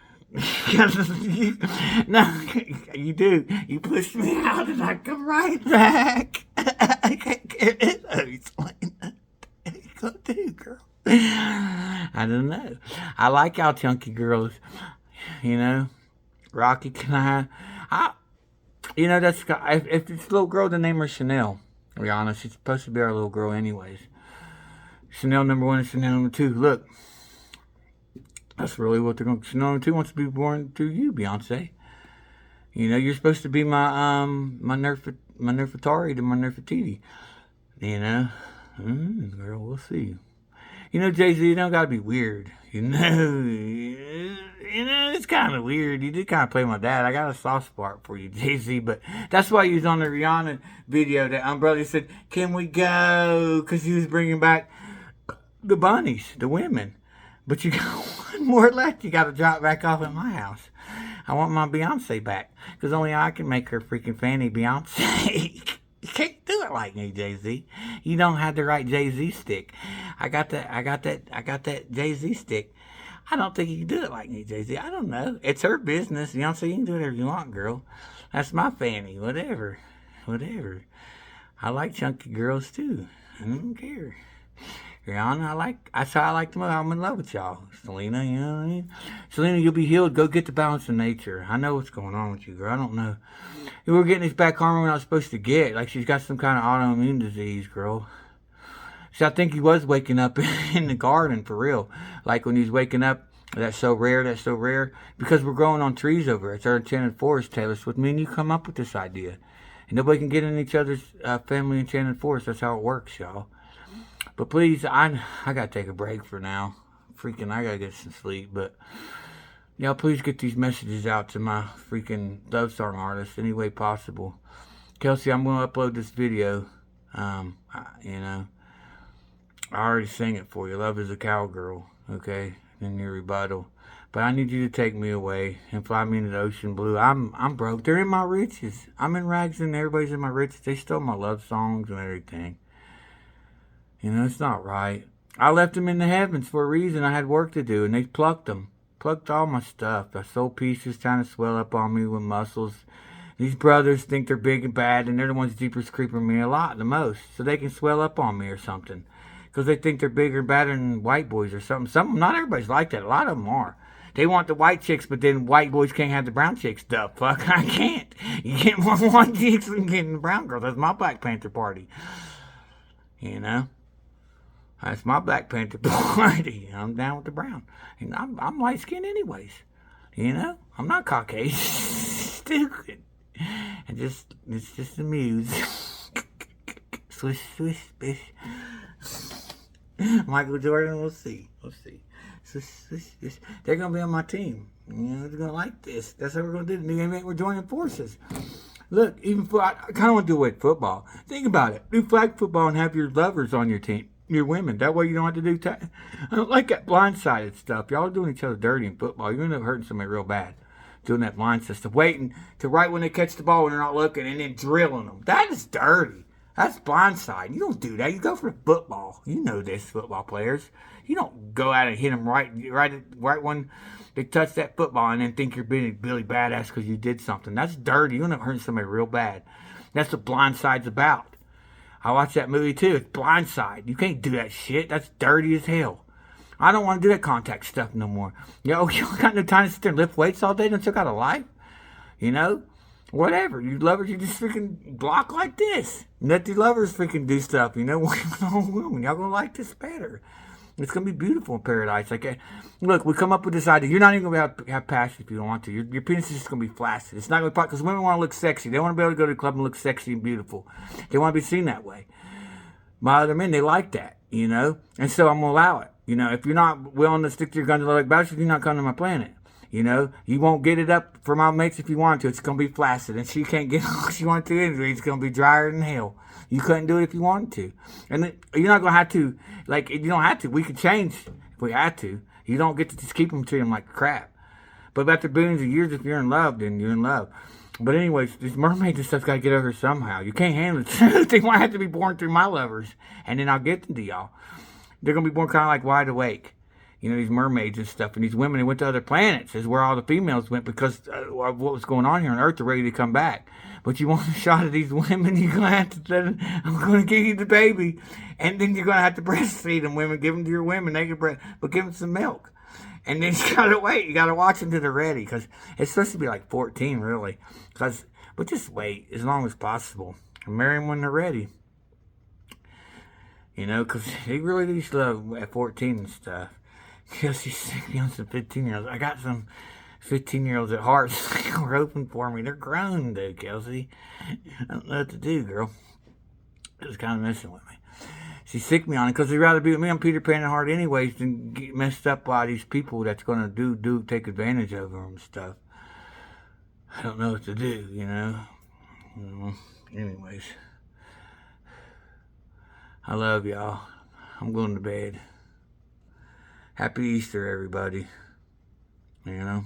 No, you do. You pushed me out and I come right back. I can't get it. Selena. What are you gonna do, girl? I don't know. I like y'all chunky girls. You know, Rocky, can I you know, that's if it's a little girl, the name her Chanel. To be honest, she's supposed to be our little girl, anyways. Chanel number 1 and Chanel number 2. Look, that's really what they're going. Chanel number 2 wants to be born to you, Beyonce. You know, you're supposed to be my Nerfatari to my Nerfatiti. You know, girl, we'll see. You know, Jay-Z, you don't gotta be weird. You know, it's kind of weird. You did kind of play my dad. I got a soft spot for you, Jay-Z, but that's why you was on the Rihanna video that Umbrella said, can we go? Because he was bringing back the bunnies, the women. But you got one more left. You got to drop back off at my house. I want my Beyonce back because only I can make her freaking Fanny Beyonce. You can't do it like me, Jay-Z. You don't have the right Jay-Z stick. I got that Jay-Z stick. I don't think you can do it like me, Jay-Z. I don't know. It's her business. Beyonce, you can do whatever you want, girl. That's my Fanny. Whatever. I like chunky girls too. I don't care. Rihanna, that's how I like them. I'm in love with y'all. Selena, you know what I mean? Selena, you'll be healed. Go get the balance of nature. I know what's going on with you, girl. I don't know. We're getting this back hormone we're not supposed to get. Like she's got some kind of autoimmune disease, girl. So I think he was waking up in the garden for real. Like when he's waking up, that's so rare. Because we're growing on trees over here. It's our enchanted forest, Taylor Swift. Me and you come up with this idea. And nobody can get in each other's family enchanted forest. That's how it works, y'all. But please, I gotta take a break for now. Freaking, I gotta get some sleep. But y'all, please get these messages out to my freaking love song artists any way possible. Kelsey, I'm gonna upload this video. You know, I already sang it for you. Love is a cowgirl. Okay, in your rebuttal. But I need you to take me away and fly me into the ocean blue. I'm broke. They're in my riches. I'm in rags and everybody's in my riches. They stole my love songs and everything. You know, it's not right. I left them in the heavens for a reason. I had work to do, and they plucked them. Plucked all my stuff. I sold pieces trying to swell up on me with muscles. These brothers think they're big and bad, and they're the ones deepest creeping me a lot, the most. So they can swell up on me or something. Because they think they're bigger and badder than white boys or something. Not everybody's like that. A lot of them are. They want the white chicks, but then white boys can't have the brown chicks. The fuck, I can't. You get more white chicks than getting the brown girls. That's my Black Panther party. You know? That's my Black Panther party. I'm down with the brown. And I'm light skinned anyways. You know? I'm not Caucasian. Stupid. It's just the muse. Swish, swish, bish. Michael Jordan, we'll see. They're going to be on my team. You know, they're going to like this. That's what we're going to do. The new game, we're joining forces. Look, even I kind of want to do it with football. Think about it. Do flag football and have your lovers on your team. Your women. That way you don't have to do. I don't like that blindsided stuff. Y'all are doing each other dirty in football. You're going to end up hurting somebody real bad. Doing that blindside stuff. Waiting to right when they catch the ball when they're not looking and then drilling them. That is dirty. That's blindside. You don't do that. You go for football. You know this, football players. You don't go out and hit them right when they touch that football and then think you're being Billy Badass because you did something. That's dirty. You end up hurting somebody real bad. That's what blindside's about. I watched that movie too. It's Blindside. You can't do that shit. That's dirty as hell. I don't want to do that contact stuff no more. You don't got no time to sit there and lift weights all day. Don't you got a life? You know? Whatever. You lovers, you just freaking block like this. Let the lovers freaking do stuff. You know? Women, y'all gonna like this better. It's gonna be beautiful in paradise. Like, look, we come up with this idea. You're not even gonna have passion if you don't want to. Your penis is just gonna be flaccid. It's not gonna be because women want to look sexy. They want to be able to go to the club and look sexy and beautiful. They want to be seen that way. My other men, they like that, you know. And so I'm gonna allow it. You know, if you're not willing to stick to your guns and like bachelor, you're not coming to my planet. You know, you won't get it up for my mates if you want to. It's gonna be flaccid, and she can't get all she wants to anyway. It's gonna be drier than hell. You couldn't do it if you wanted to. And you're not going to have to, like, you don't have to. We could change if we had to. You don't get to just keep them treating them like crap. But after billions of years, if you're in love, then you're in love. But anyways, these mermaids and stuff's got to get over somehow. You can't handle it. They might have to be born through my lovers, and then I'll get them to y'all. They're going to be born kind of like wide awake. You know, these mermaids and stuff. And these women, they went to other planets is where all the females went because of what was going on here on Earth. They're ready to come back. But you want a shot of these women, you're going to have to say, I'm going to give you the baby. And then you're going to have to breastfeed them, women. Give them to your women. They can but give them some milk. And then you got to wait. You got to watch them till they're ready. Because it's supposed to be like 14, really. But just wait as long as possible. And marry them when they're ready. You know, because they really do slow at 14 and stuff. She's sick on some 15-year-olds. I got some 15-year-olds at heart. They're open for me. They're grown, though, Kelsey. I don't know what to do, girl. It was kind of messing with me. She sicked me on it because they'd rather be with me. I'm Peter Pan at heart anyways than get messed up by these people that's going to take advantage of them and stuff. I don't know what to do, you know. Anyways. I love y'all. I'm going to bed. Happy Easter, everybody. You know?